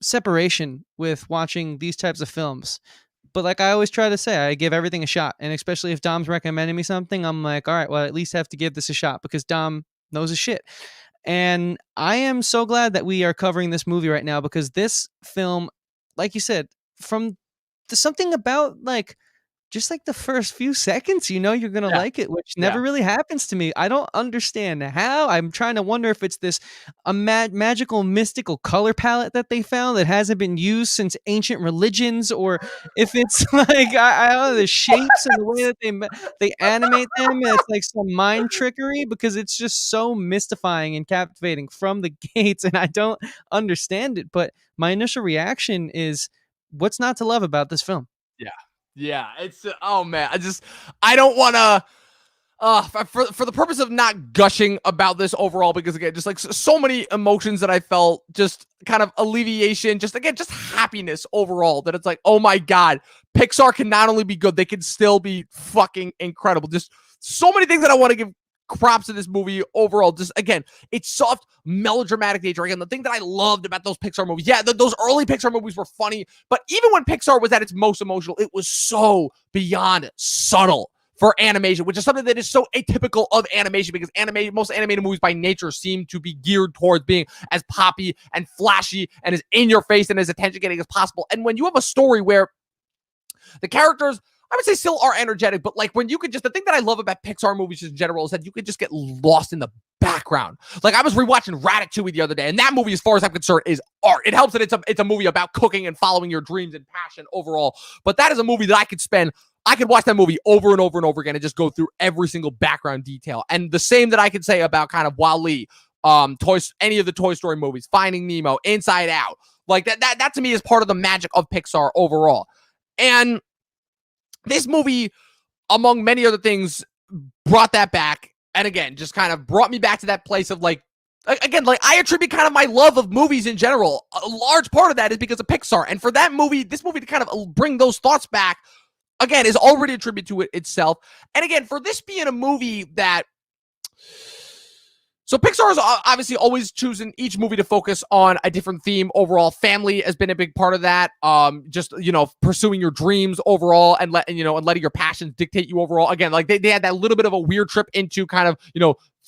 separation with watching these types of films. But like I always try to say, I give everything a shot. And especially if Dom's recommending me something, I'm like, all right, well, I at least have to give this a shot because Dom knows his shit. And I am so glad that we are covering this movie right now because this film, like you said, from something about like just like the first few seconds, you're going to Yeah. like it, which Yeah. never really happens to me. I don't understand how. I'm trying to wonder if it's this magical, mystical color palette that they found that hasn't been used since ancient religions, or if it's like, I don't know, the shapes and the way that they animate them. And it's like some mind trickery because it's just so mystifying and captivating from the gates. And I don't understand it. But my initial reaction is, what's not to love about this film? Yeah. Yeah. It's, oh man, I don't want to, for the purpose of not gushing about this overall, because again, just like so many emotions that I felt, just kind of alleviation, just again, just happiness overall, that it's like, oh my God, Pixar can not only be good, they can still be fucking incredible. Just so many things that I want to give props to this movie overall. Just again, it's soft, melodramatic nature. Again, the thing that I loved about those Pixar movies, yeah, those early Pixar movies were funny, but even when Pixar was at its most emotional, it was so beyond subtle for animation, which is something that is so atypical of animation because most animated movies by nature seem to be geared towards being as poppy and flashy and as in your face and as attention getting as possible. And when you have a story where the characters, I would say, still are energetic, but like when you could just, the thing that I love about Pixar movies in general is that you could just get lost in the background. Like I was rewatching Ratatouille the other day, and that movie, as far as I'm concerned, is art. It helps that it's a movie about cooking and following your dreams and passion overall. But that is a movie that I could watch that movie over and over and over again and just go through every single background detail. And the same that I could say about kind of WALL-E, any of the Toy Story movies, Finding Nemo, Inside Out. Like that to me is part of the magic of Pixar overall. And this movie, among many other things, brought that back. And again, just kind of brought me back to that place of like, again, like I attribute kind of my love of movies in general. A large part of that is because of Pixar. And for that movie, this movie to kind of bring those thoughts back, again, is already a tribute to it itself. And again, for this being a movie that, so Pixar is obviously always choosing each movie to focus on a different theme overall. Family has been a big part of that. Just, pursuing your dreams overall and letting your passions dictate you overall. Again, like they had that little bit of a weird trip into kind of,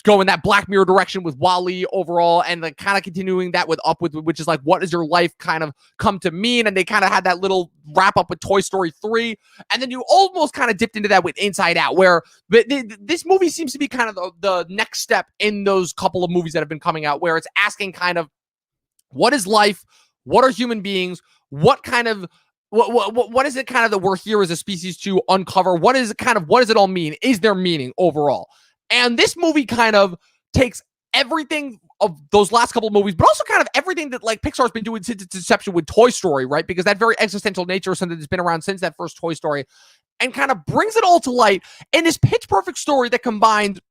go in that Black Mirror direction with WALL-E overall, and like kind of continuing that with which is like, what does your life kind of come to mean? And they kind of had that little wrap up with Toy Story 3. And then you almost kind of dipped into that with Inside Out, where this movie seems to be kind of the next step in those couple of movies that have been coming out, where it's asking kind of, what is life? What are human beings? What kind of what is it kind of that we're here as a species to uncover? What is it kind of, what does it all mean? Is there meaning overall? And this movie kind of takes everything of those last couple of movies, but also kind of everything that like Pixar's been doing since its inception with Toy Story, right? Because that very existential nature is something that's been around since that first Toy Story, and kind of brings it all to light in this pitch perfect story that combined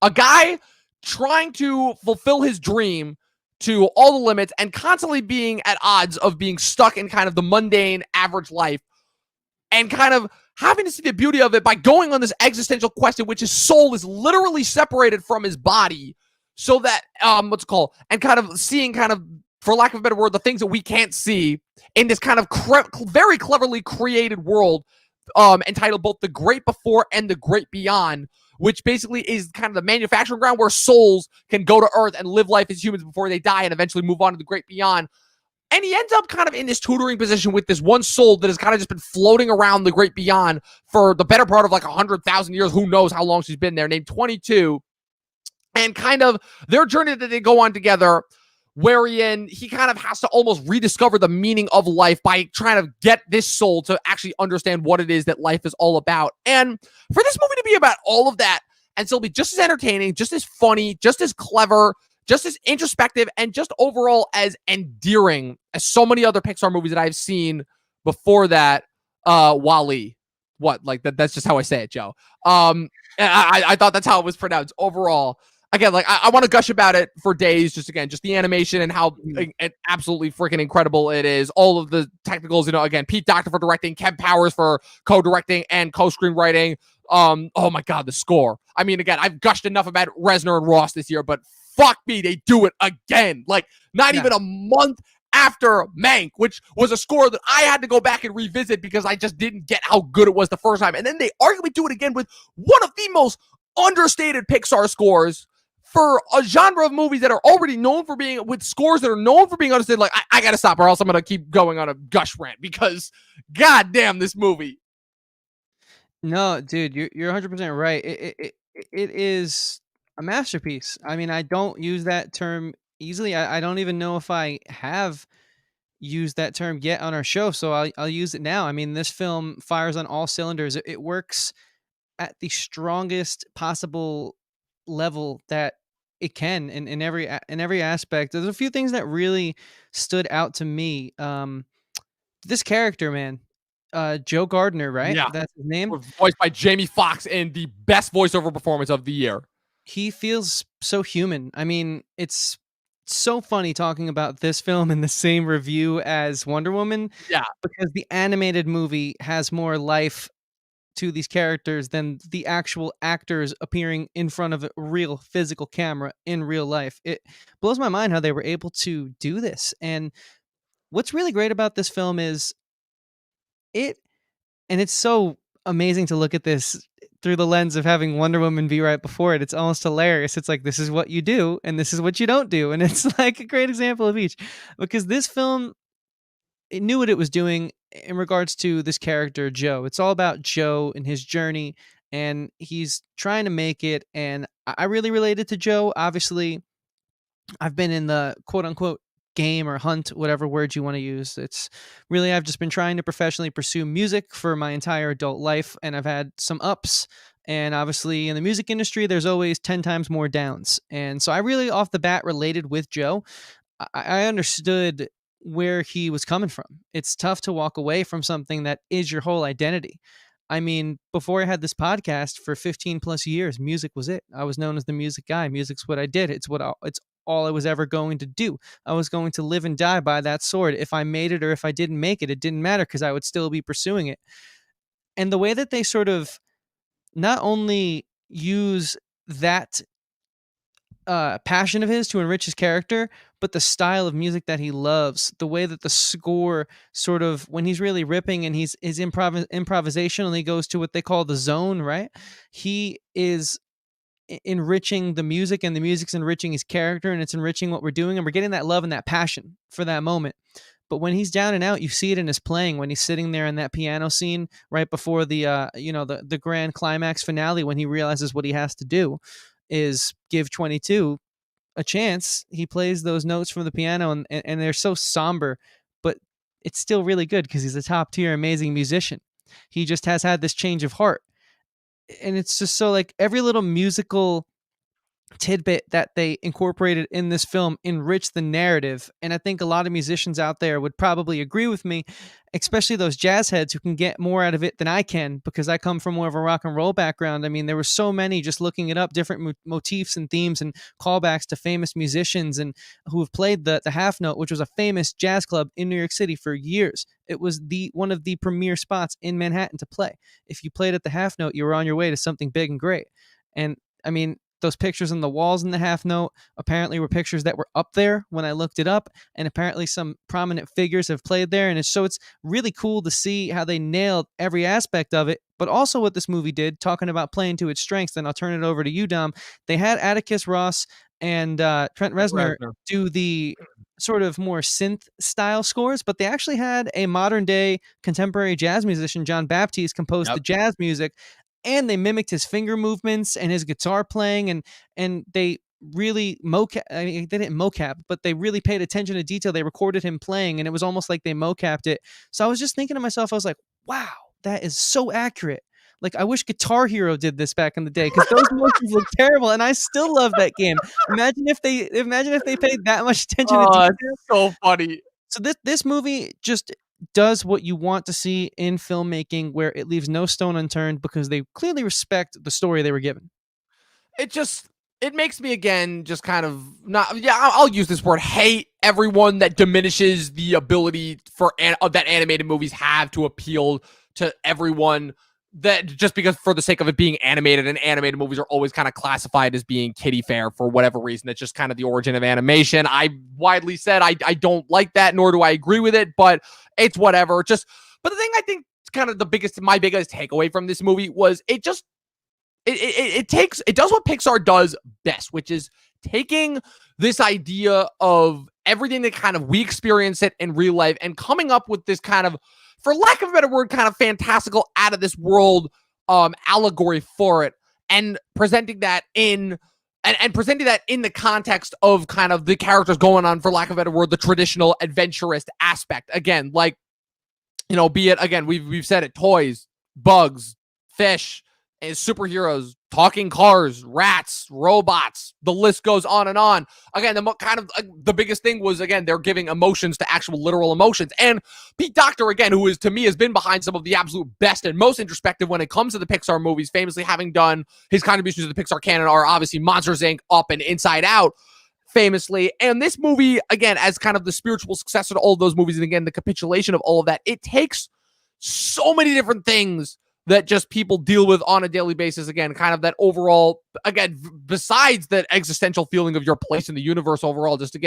a guy trying to fulfill his dream to all the limits and constantly being at odds of being stuck in kind of the mundane average life, and kind of having to see the beauty of it by going on this existential quest in which his soul is literally separated from his body, so that what's it called, and kind of seeing kind of, for lack of a better word, the things that we can't see in this kind of very cleverly created world, entitled both The Great Before and The Great Beyond, which basically is kind of the manufacturing ground where souls can go to Earth and live life as humans before they die and eventually move on to the Great Beyond. And he ends up kind of in this tutoring position with this one soul that has kind of just been floating around the Great Beyond for the better part of like 100,000 years. Who knows how long she's been there, named 22. And kind of their journey that they go on together, wherein he kind of has to almost rediscover the meaning of life by trying to get this soul to actually understand what it is that life is all about. And for this movie to be about all of that and still be just as entertaining, just as funny, just as clever, just as introspective, and just overall as endearing as so many other Pixar movies that I've seen before that, Wall-E. What? Like that's just how I say it, Joe. I thought that's how it was pronounced overall. Again, like I want to gush about it for days. Just the animation and how absolutely freaking incredible it is. All of the technicals, again, Pete Docter for directing, Ken Powers for co-directing and co-screenwriting. Oh my God, the score. I mean, again, I've gushed enough about Reznor and Ross this year, but fuck me, they do it again. Like not even a month after Mank, which was a score that I had to go back and revisit because I just didn't get how good it was the first time. And then they arguably do it again with one of the most understated Pixar scores for a genre of movies that are already known for being, with scores that are known for being understated. Like, I gotta stop or else I'm gonna keep going on a gush rant because goddamn this movie. No, dude, you're 100% right. It is a masterpiece. I mean, I don't use that term easily. I don't even know if I have used that term yet on our show, so I'll use it now. I mean, this film fires on all cylinders. It works at the strongest possible level that it can in every aspect. There's a few things that really stood out to me. This character, man, Joe Gardner, right? Yeah. That's his name. Voiced by Jamie Foxx in the best voiceover performance of the year. He feels so human. I mean, it's so funny talking about this film in the same review as Wonder Woman. Yeah. Because the animated movie has more life to these characters than the actual actors appearing in front of a real physical camera in real life. It blows my mind how they were able to do this. And what's really great about this film is it, and it's so amazing to look at this through the lens of having Wonder Woman be right before it. It's almost hilarious. It's like, this is what you do and this is what you don't do. And it's like a great example of each, because this film, it knew what it was doing in regards to this character, Joe. It's all about Joe and his journey, and he's trying to make it. And I really related to Joe. Obviously, I've been in the quote unquote game or hunt, whatever word you want to use. It's really, I've just been trying to professionally pursue music for my entire adult life, and I've had some ups. And obviously, in the music industry, there's always 10 times more downs. And so I really, off the bat, related with Joe. I understood where he was coming from. It's tough to walk away from something that is your whole identity. I mean, before I had this podcast for 15 plus years, music was it. I was known as the music guy. Music's what I did. It's all I was ever going to do. I was going to live and die by that sword. If I made it or if I didn't make it, it didn't matter because I would still be pursuing it. And the way that they sort of not only use that passion of his to enrich his character, but the style of music that he loves, the way that the score sort of, when he's really ripping and he's his improvisational, he goes to what they call the zone, right? He is enriching the music, and the music's enriching his character, and it's enriching what we're doing, and we're getting that love and that passion for that moment. But when he's down and out, you see it in his playing, when he's sitting there in that piano scene right before the the grand climax finale, when he realizes what he has to do is give 22 a chance. He plays those notes from the piano, and they're so somber, but it's still really good because he's a top tier, amazing musician. He just has had this change of heart. And it's just so like every little musical tidbit that they incorporated in this film enriched the narrative. And I think a lot of musicians out there would probably agree with me, especially those jazz heads who can get more out of it than I can because I come from more of a rock and roll background. I mean, there were so many just looking it up, different motifs and themes and callbacks to famous musicians and who have played the half note, which was a famous jazz club in New York City for years. It was the one of the premier spots in Manhattan to play. If you played at the half note, you were on your way to something big and great. And I mean, those pictures on the walls in the half note apparently were pictures that were up there when I looked it up, and apparently some prominent figures have played there. And it's really cool to see how they nailed every aspect of it, but also what this movie did, talking about playing to its strengths. And I'll turn it over to you, Dom. They had Atticus Ross and Trent Reznor do the sort of more synth style scores, but they actually had a modern day contemporary jazz musician, John Baptiste, compose the jazz music, and they mimicked his finger movements and his guitar playing, and they really I mean, they didn't mocap, but they really paid attention to detail. They recorded him playing, and it was almost like they mocapped it. So I was just thinking to myself, I was like, wow, that is so accurate. Like, I wish Guitar Hero did this back in the day because those motions look terrible, and I still love that game. Imagine if they paid that much attention to detail. It's so funny. So this movie just does what you want to see in filmmaking, where it leaves no stone unturned because they clearly respect the story they were given. It makes me again just kind of I'll use this word, hate everyone that diminishes the ability that animated movies have to appeal to everyone, that just because for the sake of it being animated, and animated movies are always kind of classified as being kiddie fare for whatever reason. That's just kind of the origin of animation. I widely said I don't like that, nor do I agree with it, but it's whatever. But the thing I think kind of my biggest takeaway from this movie was it does what Pixar does best, which is taking this idea of everything that kind of we experience it in real life and coming up with this kind of, for lack of a better word, kind of fantastical, out of this world allegory for it, and presenting that in the context of kind of the characters going on, for lack of a better word, the traditional adventurist aspect. Again, like, be it, again, we've said it, toys, bugs, fish, and superheroes, talking cars, rats, robots, the list goes on and on. Again, the biggest thing was, again, they're giving emotions to actual literal emotions. And Pete Docter, again, who is, to me, has been behind some of the absolute best and most introspective when it comes to the Pixar movies, famously having done his contributions to the Pixar canon are obviously Monsters, Inc., Up, and Inside Out, famously. And this movie, again, as kind of the spiritual successor to all of those movies, and again, the capitulation of all of that, it takes so many different things that just people deal with on a daily basis. Again, kind of that overall, again, besides that existential feeling of your place in the universe overall, just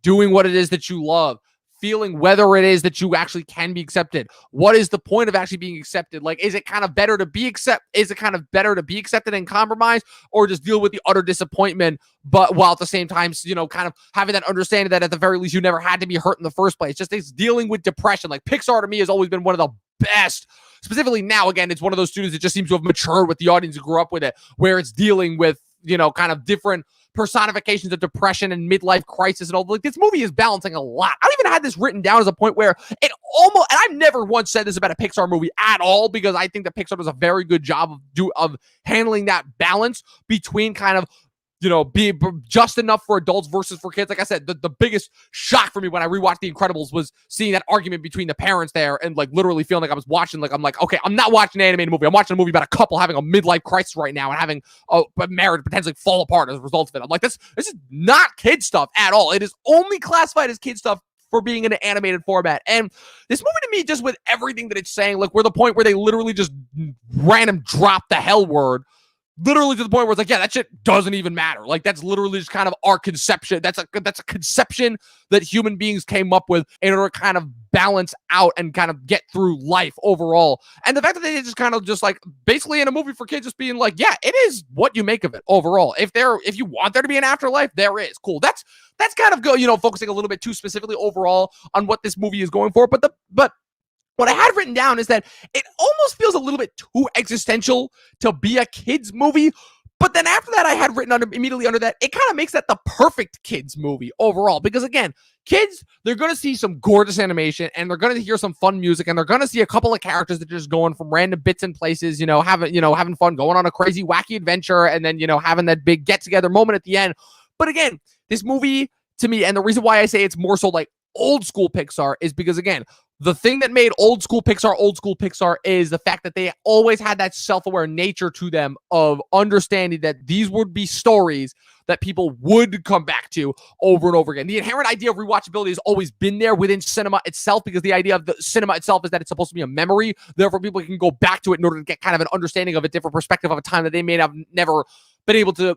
doing what it is that you love, feeling whether it is that you actually can be accepted. What is the point of actually being accepted? Like, is it kind of better to be accepted and compromise, or just deal with the utter disappointment, but while at the same time, kind of having that understanding that at the very least you never had to be hurt in the first place. It's dealing with depression. Like, Pixar to me has always been one of the best. Specifically now, again, it's one of those studios that just seems to have matured with the audience who grew up with it, where it's dealing with, kind of different personifications of depression and midlife crisis and all. Like, this movie is balancing a lot. I even had this written down as a point where it almost, and I've never once said this about a Pixar movie at all, because I think that Pixar does a very good job of handling that balance between kind of, be just enough for adults versus for kids. Like I said, the biggest shock for me when I rewatched The Incredibles was seeing that argument between the parents there, and like literally feeling like I was watching, like, I'm like, okay, I'm not watching an animated movie. I'm watching a movie about a couple having a midlife crisis right now and having a marriage potentially fall apart as a result of it. I'm like, this is not kid stuff at all. It is only classified as kid stuff for being in an animated format. And this movie to me, just with everything that it's saying, like, we're the point where they literally just random drop the hell word, literally to the point where it's like, yeah, that shit doesn't even matter. Like, that's literally just kind of our conception. That's a conception that human beings came up with in order to kind of balance out and kind of get through life overall. And the fact that they just kind of just like, basically in a movie for kids, just being like, yeah, it is what you make of it overall. If you want there to be an afterlife, there is. Cool. That's kind of focusing a little bit too specifically overall on what this movie is going for. But what I had written down is that it almost feels a little bit too existential to be a kid's movie, But then after that, I had written immediately under that, it kind of makes that the perfect kids movie overall. Because again, kids, they're going to see some gorgeous animation and they're going to hear some fun music and they're going to see a couple of characters that are just going from random bits and places, having fun, going on a crazy, wacky adventure, and then, having that big get together moment at the end. But again, this movie to me, and the reason why I say it's more so like old school Pixar is because, again, the thing that made old school Pixar is the fact that they always had that self-aware nature to them of understanding that these would be stories that people would come back to over and over again. The inherent idea of rewatchability has always been there within cinema itself, because the idea of the cinema itself is that it's supposed to be a memory. Therefore, people can go back to it in order to get kind of an understanding of a different perspective of a time that they may have never been able to,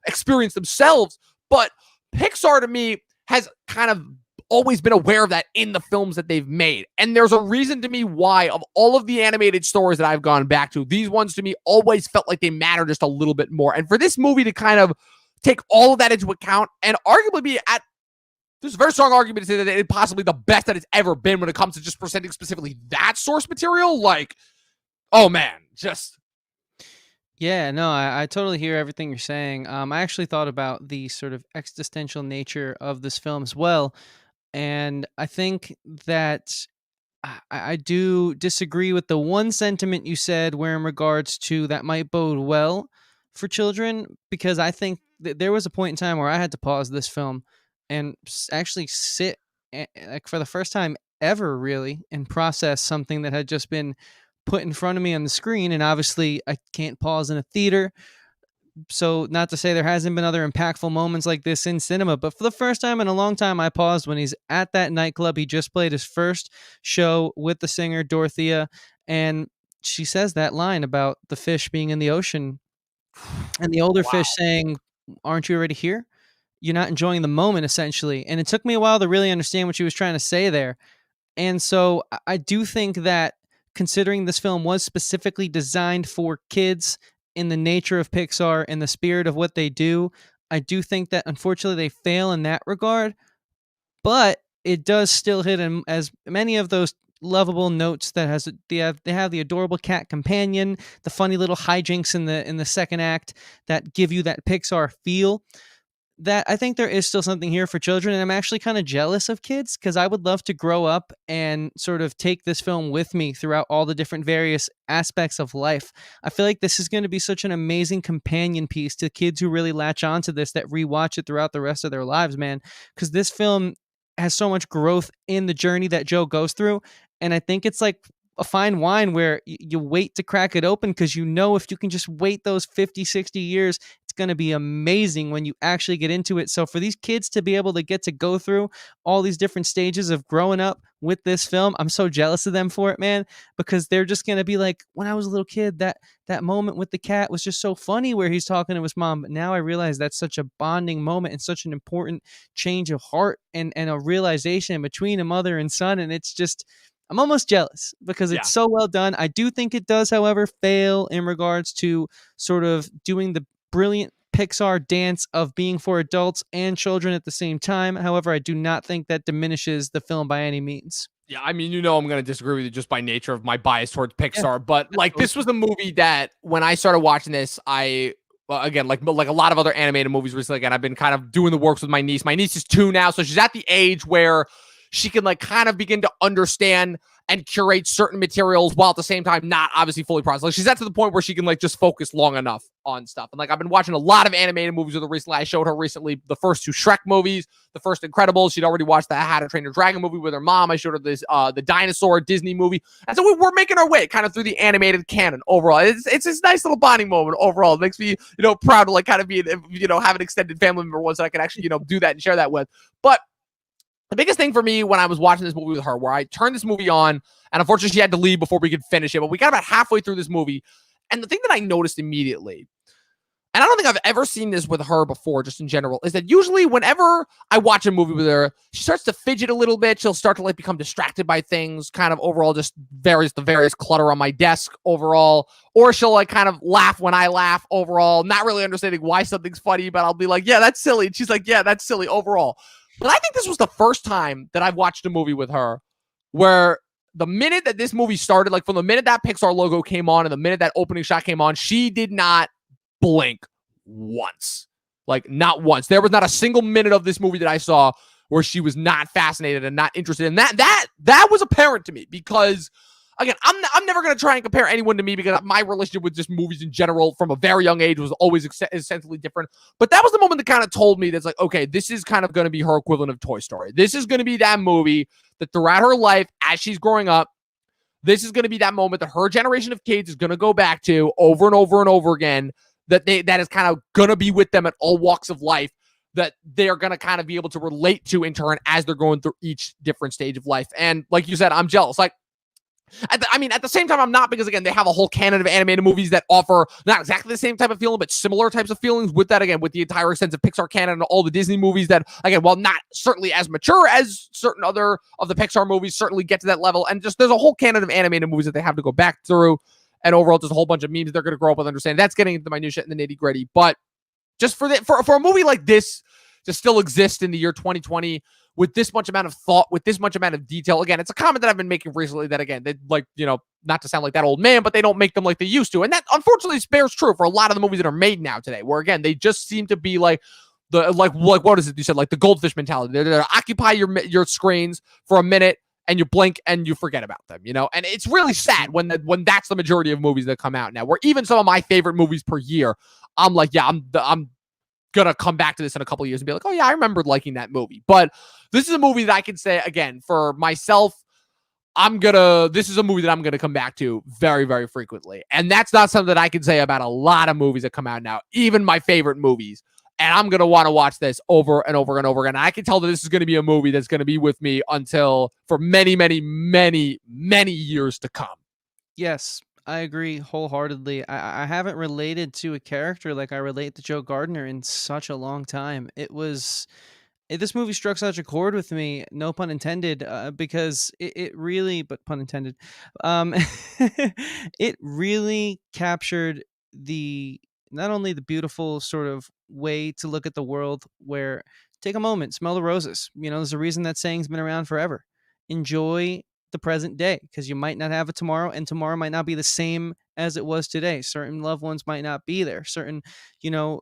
experience themselves. But Pixar, to me, has kind of always been aware of that in the films that they've made. And there's a reason to me why, of all of the animated stories that I've gone back to, these ones to me always felt like they matter just a little bit more. And for this movie to kind of take all of that into account and arguably be at, there's a very strong argument to say that it's possibly the best that it's ever been when it comes to just presenting specifically that source material. Like, oh man, just... Yeah, no, I totally hear everything you're saying. I actually thought about the sort of existential nature of this film as well. And I think that I do disagree with the one sentiment you said, where in regards to that might bode well for children, because I think that there was a point in time where I had to pause this film and actually sit like for the first time ever really and process something that had just been put in front of me on the screen. And obviously I can't pause in a theater. So not to say there hasn't been other impactful moments like this in cinema, but for the first time in a long time, I paused when he's at that nightclub. He just played his first show with the singer Dorothea, and she says that line about the fish being in the ocean and the older fish saying, "Aren't you already here? You're not enjoying the moment," essentially. And it took me a while to really understand what she was trying to say there. And so I do think that, considering this film was specifically designed for kids in the nature of Pixar and the spirit of what they do, I do think that unfortunately they fail in that regard, but it does still hit in as many of those lovable notes that they have the adorable cat companion, the funny little hijinks in the second act that give you that Pixar feel. That I think there is still something here for children, and I'm actually kind of jealous of kids, because I would love to grow up and sort of take this film with me throughout all the different various aspects of life. I feel like this is going to be such an amazing companion piece to kids who really latch onto this, that rewatch it throughout the rest of their lives, man, because this film has so much growth in the journey that Joe goes through. And I think it's like a fine wine where you wait to crack it open, because if you can just wait those 50, 60 years, it's going to be amazing when you actually get into it. So for these kids to be able to get to go through all these different stages of growing up with this film, I'm so jealous of them for it, man, because they're just going to be like, when I was a little kid, that moment with the cat was just so funny where he's talking to his mom. But now I realize that's such a bonding moment and such an important change of heart and a realization between a mother and son. And it's just, I'm almost jealous because it's so well done. I do think it does, however, fail in regards to sort of doing the brilliant Pixar dance of being for adults and children at the same time. However, I do not think that diminishes the film by any means. Yeah, I mean, I'm going to disagree with you just by nature of my bias towards Pixar. Yeah, but like, this was a movie that when I started watching this, again, like a lot of other animated movies recently, again, I've been kind of doing the works with my niece. My niece is 2 now, so she's at the age where she can like kind of begin to understand and curate certain materials while at the same time not obviously fully processed. Like, she's at to the point where she can like just focus long enough on stuff. And like, I've been watching a lot of animated movies with her recently. I showed her recently the first 2 Shrek movies, the first Incredibles. She'd already watched the How to Train Your Dragon movie with her mom. I showed her this the dinosaur Disney movie. And so we're making our way kind of through the animated canon overall. It's this nice little bonding moment overall. It makes me, proud to like kind of be, have an extended family member once that I can actually, do that and share that with. But the biggest thing for me when I was watching this movie with her, where I turned this movie on, and unfortunately she had to leave before we could finish it, but we got about halfway through this movie, and the thing that I noticed immediately, and I don't think I've ever seen this with her before, just in general, is that usually whenever I watch a movie with her, she starts to fidget a little bit. She'll start to like become distracted by things, kind of overall just the various clutter on my desk overall, or she'll like kind of laugh when I laugh overall, not really understanding why something's funny, but I'll be like, yeah, that's silly. And she's like, yeah, that's silly overall. But I think this was the first time that I've watched a movie with her where the minute that this movie started, like from the minute that Pixar logo came on and the minute that opening shot came on, she did not blink once. Like, not once. There was not a single minute of this movie that I saw where she was not fascinated and not interested in that. That was apparent to me because, again, I'm never going to try and compare anyone to me because my relationship with just movies in general from a very young age was always essentially different. But that was the moment that kind of told me that's like, okay, this is kind of going to be her equivalent of Toy Story. This is going to be that movie that throughout her life, as she's growing up, this is going to be that moment that her generation of kids is going to go back to over and over and over again, that is kind of going to be with them at all walks of life, that they're going to kind of be able to relate to in turn as they're going through each different stage of life. And like you said, I'm jealous. Like, at the same time, I'm not, because again, they have a whole canon of animated movies that offer not exactly the same type of feeling, but similar types of feelings with that, again, with the entire extensive Pixar canon and all the Disney movies that, again, while not certainly as mature as certain other of the Pixar movies, certainly get to that level. And just there's a whole canon of animated movies that they have to go back through. And overall, there's a whole bunch of memes they're going to grow up with, understand. That's getting into the minutia and the nitty gritty. But just for a movie like this to still exist in the year 2020 with this much amount of thought, with this much amount of detail, again, it's a comment that I've been making recently that, again, they, like, you know, not to sound like that old man, but they don't make them like they used to. And that unfortunately bears true for a lot of the movies that are made now today, where, again, they just seem to be like what is it you said, like the goldfish mentality. They're to occupy your screens for a minute, and you blink and you forget about them, you know? And it's really sad when that's the majority of movies that come out now, where even some of my favorite movies per year, I'm like, yeah, I'm gonna come back to this in a couple of years and be like, oh yeah, I remember liking that movie. But this is a movie that I can say, again, for myself, this is a movie that I'm gonna come back to very, very frequently. And that's not something that I can say about a lot of movies that come out now, even my favorite movies. And I'm going to want to watch this over and over and over again. And I can tell that this is going to be a movie that's going to be with me for many, many, many, many years to come. Yes, I agree wholeheartedly. I haven't related to a character like I relate to Joe Gardner in such a long time. This movie struck such a chord with me, no pun intended, because it really, but pun intended, it really captured not only the beautiful sort of way to look at the world, where take a moment, smell the roses. You know, there's a reason that saying's been around forever. Enjoy the present day, because you might not have it tomorrow, and tomorrow might not be the same as it was today. Certain loved ones might not be there. Certain, you know,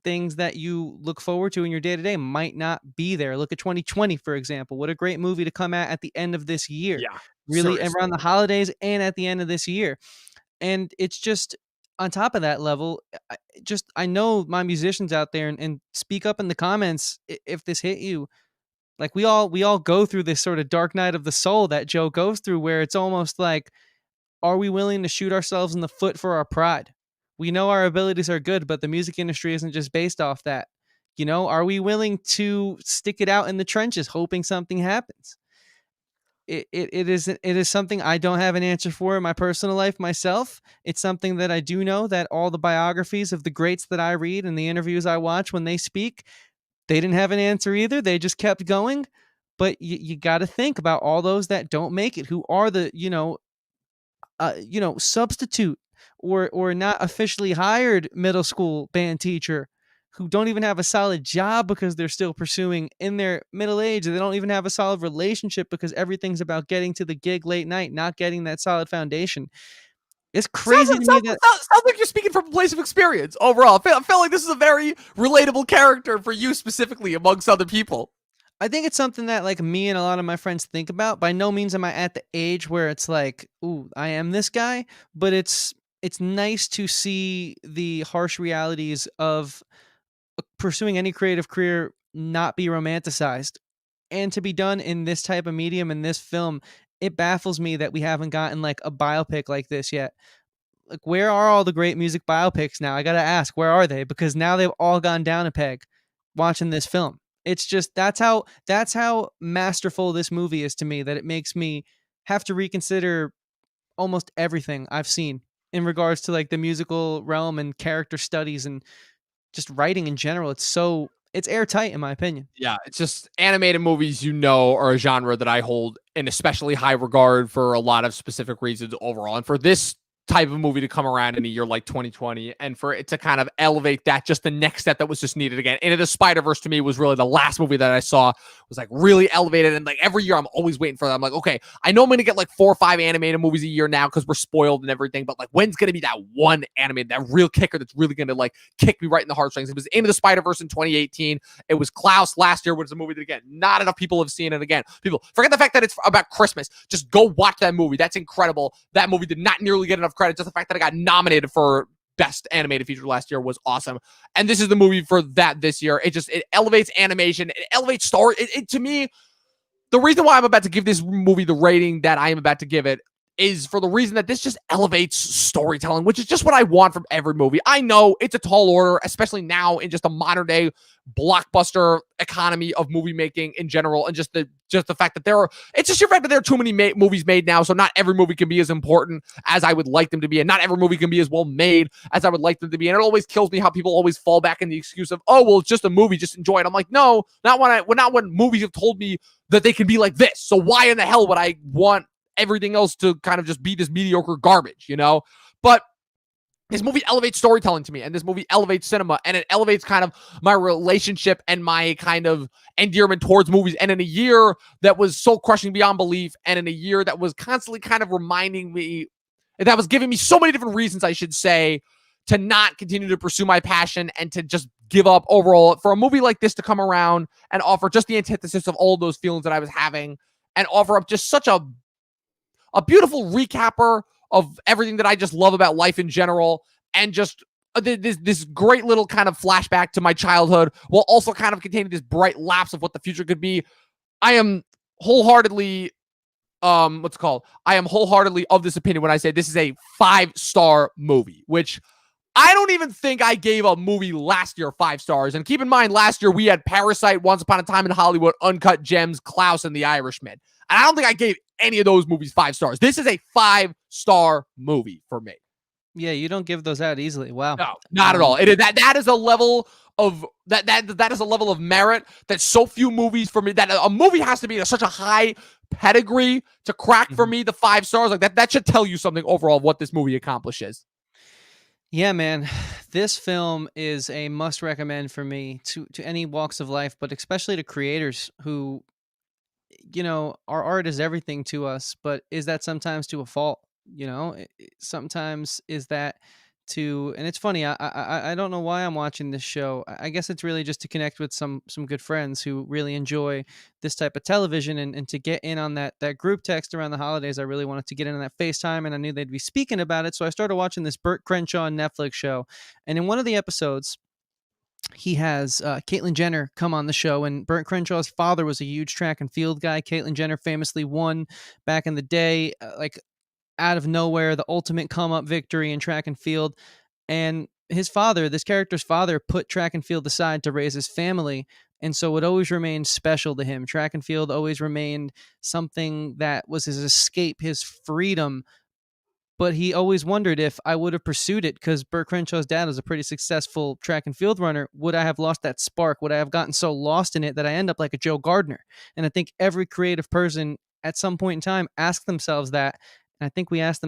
things that you look forward to in your day-to-day might not be there. Look at 2020, for example. What a great movie to come at the end of this year. Yeah, really seriously. around the holidays and at the end of this year. And it's just, on top of that level, I know my musicians out there, and speak up in the comments if this hit you. Like, we all go through this sort of dark night of the soul that Joe goes through, where it's almost like, are we willing to shoot ourselves in the foot for our pride? We know our abilities are good, but the music industry isn't just based off that. You know, are we willing to stick it out in the trenches, hoping something happens? It is something I don't have an answer for in my personal life myself. It's something that I do know that all the biographies of the greats that I read and the interviews I watch when they speak, they didn't have an answer either. They just kept going. But you got to think about all those that don't make it, who are the, substitute or not officially hired middle school band teacher, who don't even have a solid job because they're still pursuing in their middle age. They don't even have a solid relationship because everything's about getting to the gig late night, not getting that solid foundation. It's crazy to me that Sounds like you're speaking from a place of experience overall. I feel like this is a very relatable character for you specifically amongst other people. I think it's something that, like, me and a lot of my friends think about. By no means am I at the age where it's like, ooh, I am this guy, but it's nice to see the harsh realities of pursuing any creative career not be romanticized, and to be done in this type of medium, in this film. It baffles me that we haven't gotten like a biopic like this yet. Like, where are all the great music biopics now? I gotta ask, where are they? Because now they've all gone down a peg watching this film. It's just, that's how masterful this movie is to me, that it makes me have to reconsider almost everything I've seen in regards to like the musical realm and character studies and just writing in general. It's airtight in my opinion. Yeah, it's just animated movies, are a genre that I hold in especially high regard for a lot of specific reasons overall. And for this type of movie to come around in a year like 2020, and for it to kind of elevate that just the next step that was just needed again. Into the Spider-Verse to me was really the last movie that I saw, was like really elevated, and like every year I'm always waiting for that. I'm like, okay, I know I'm gonna get like 4 or 5 animated movies a year now because we're spoiled and everything, but like when's gonna be that one animated, that real kicker that's really gonna like kick me right in the heartstrings? It was Into the Spider-Verse in 2018. It was Klaus last year, which is a movie that again not enough people have seen. And again, people forget the fact that it's about Christmas. Just go watch that movie. That's incredible. That movie did not nearly get enough credit. Just the fact that I got nominated for best animated feature last year was awesome. And this is the movie for that this year. It elevates animation. It elevates story. To me, the reason why I'm about to give this movie the rating that I am about to give it is for the reason that this just elevates storytelling, which is just what I want from every movie. I know it's a tall order, especially now in just a modern day blockbuster economy of movie making in general, and just the fact that it's just your fact that there are too many movies made now, so not every movie can be as important as I would like them to be, and not every movie can be as well made as I would like them to be. And it always kills me how people always fall back in the excuse of, oh, well, it's just a movie, just enjoy it. I'm like, no, not when movies have told me that they can be like this. So why in the hell would I want everything else to kind of just be this mediocre garbage, you know? But this movie elevates storytelling to me, and this movie elevates cinema, and it elevates kind of my relationship and my kind of endearment towards movies. And in a year that was so crushing beyond belief, and in a year that was constantly kind of reminding me, that was giving me so many different reasons, I should say, to not continue to pursue my passion and to just give up overall, for a movie like this to come around and offer just the antithesis of all those feelings that I was having, and offer up just such a beautiful recapper of everything that I just love about life in general, and just this great little kind of flashback to my childhood, while also kind of containing this bright lapse of what the future could be. I am wholeheartedly I am wholeheartedly of this opinion when I say this is a 5-star movie, which I don't even think I gave a movie last year 5 stars. And keep in mind, last year we had Parasite, Once Upon a Time in Hollywood, Uncut Gems, Klaus, and The Irishman. And I don't think I gave any of those movies 5 stars. This is a 5-star movie for me. Yeah, you don't give those out easily. Wow. No, not at all. That is a level of that is a level of merit that so few movies for me, that a movie has to be such a high pedigree to crack for me the 5 stars. Like that should tell you something overall of what this movie accomplishes. Yeah, man, this film is a must recommend for me to any walks of life, but especially to creators who, you know, our art is everything to us, but is that sometimes to a fault? You know, sometimes is that and it's funny. I don't know why I'm watching this show. I guess it's really just to connect with some good friends who really enjoy this type of television, and to get in on that group text around the holidays. I really wanted to get in on that FaceTime, and I knew they'd be speaking about it, so I started watching this Burt Crenshaw Netflix show. And in one of the episodes, he has Caitlyn Jenner come on the show, and Burt Crenshaw's father was a huge track and field guy. Caitlyn Jenner famously won back in the day, like out of nowhere, the ultimate come-up victory in track and field. And his father, this character's father, put track and field aside to raise his family, and so it always remained special to him. Track and field always remained something that was his escape, his freedom. But he always wondered, if I would have pursued it, because Burt Crenshaw's dad was a pretty successful track and field runner, would I have lost that spark? Would I have gotten so lost in it that I end up like a Joe Gardner? And I think every creative person at some point in time ask themselves that. And I think we ask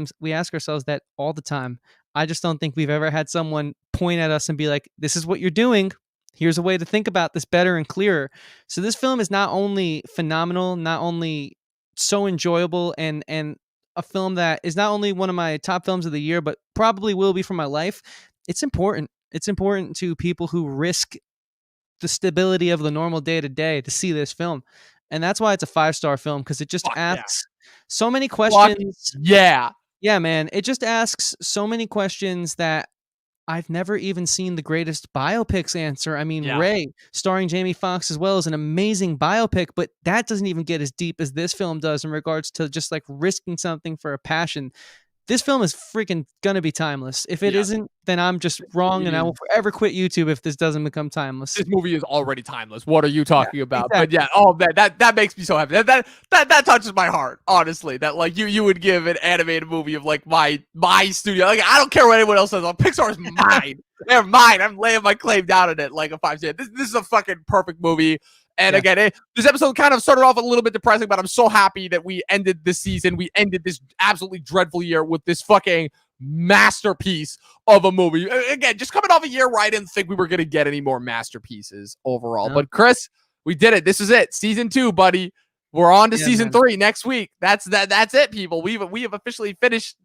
ourselves that all the time. I just don't think we've ever had someone point at us and be like, this is what you're doing. Here's a way to think about this better and clearer. So this film is not only phenomenal, not only so enjoyable, and a film that is not only one of my top films of the year, but probably will be for my life. It's important. It's important to people who risk the stability of the normal day to day to see this film. And that's why it's a 5-star film, because it just asks so many questions. Yeah, man. It just asks so many questions that I've never even seen the greatest biopics answer. I mean, Ray, starring Jamie Foxx as well, is an amazing biopic, but that doesn't even get as deep as this film does in regards to just like risking something for a passion. This film is freaking gonna be timeless. If it isn't, then I'm just wrong, and I will forever quit YouTube if this doesn't become timeless. This movie is already timeless. What are you talking about? Exactly. But yeah, that makes me so happy. That touches my heart, honestly. That like you would give an animated movie of like my studio. Like I don't care what anyone else says. Pixar is mine. They're mine. I'm laying my claim down on it like a 5-star. This is a fucking perfect movie. And again, this episode kind of started off a little bit depressing, but I'm so happy that we ended this season. We ended this absolutely dreadful year with this fucking masterpiece of a movie. Again, just coming off a year where I didn't think we were going to get any more masterpieces overall. No. But Chris, we did it. This is it. Season 2, buddy. We're on to season 3 next week. That's it, people. We have officially finished.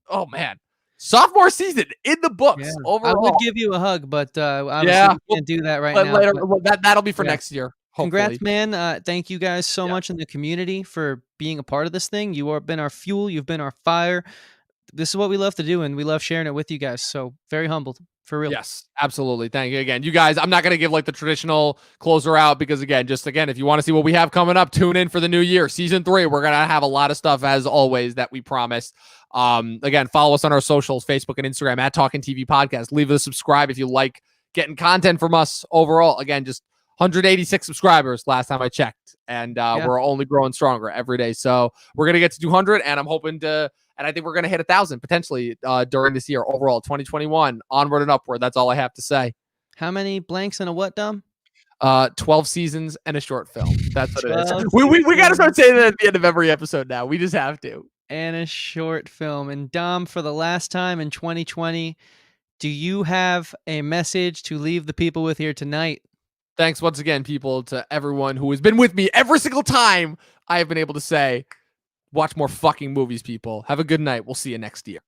Oh man, sophomore season in the books. Yeah. Overall, I would give you a hug, but obviously we can't do that right now. Later, that'll be for next year. Hopefully. Congrats, man. Thank you guys so much in the community for being a part of this thing. You have been our fuel. You've been our fire. This is what we love to do, and we love sharing it with you guys. So very humbled. For real. Yes, absolutely. Thank you again. You guys, I'm not going to give like the traditional closer out because again, if you want to see what we have coming up, tune in for the new year. Season 3, we're going to have a lot of stuff as always that we promised. Again, follow us on our socials, Facebook and Instagram at Talkin TV Podcast. Leave a subscribe if you like getting content from us overall. Again, just 186 subscribers last time I checked. And we're only growing stronger every day. So we're going to get to 200 and I'm hoping to... And I think we're going to hit 1,000 potentially during this year overall, 2021, onward and upward. That's all I have to say. How many blanks and a what, Dom? 12 seasons and a short film. That's what it is. We got to start saying that at the end of every episode now. We just have to. And a short film. And Dom, for the last time in 2020, do you have a message to leave the people with here tonight? Thanks once again, people, to everyone who has been with me every single time I have been able to say, watch more fucking movies, people. Have a good night. We'll see you next year.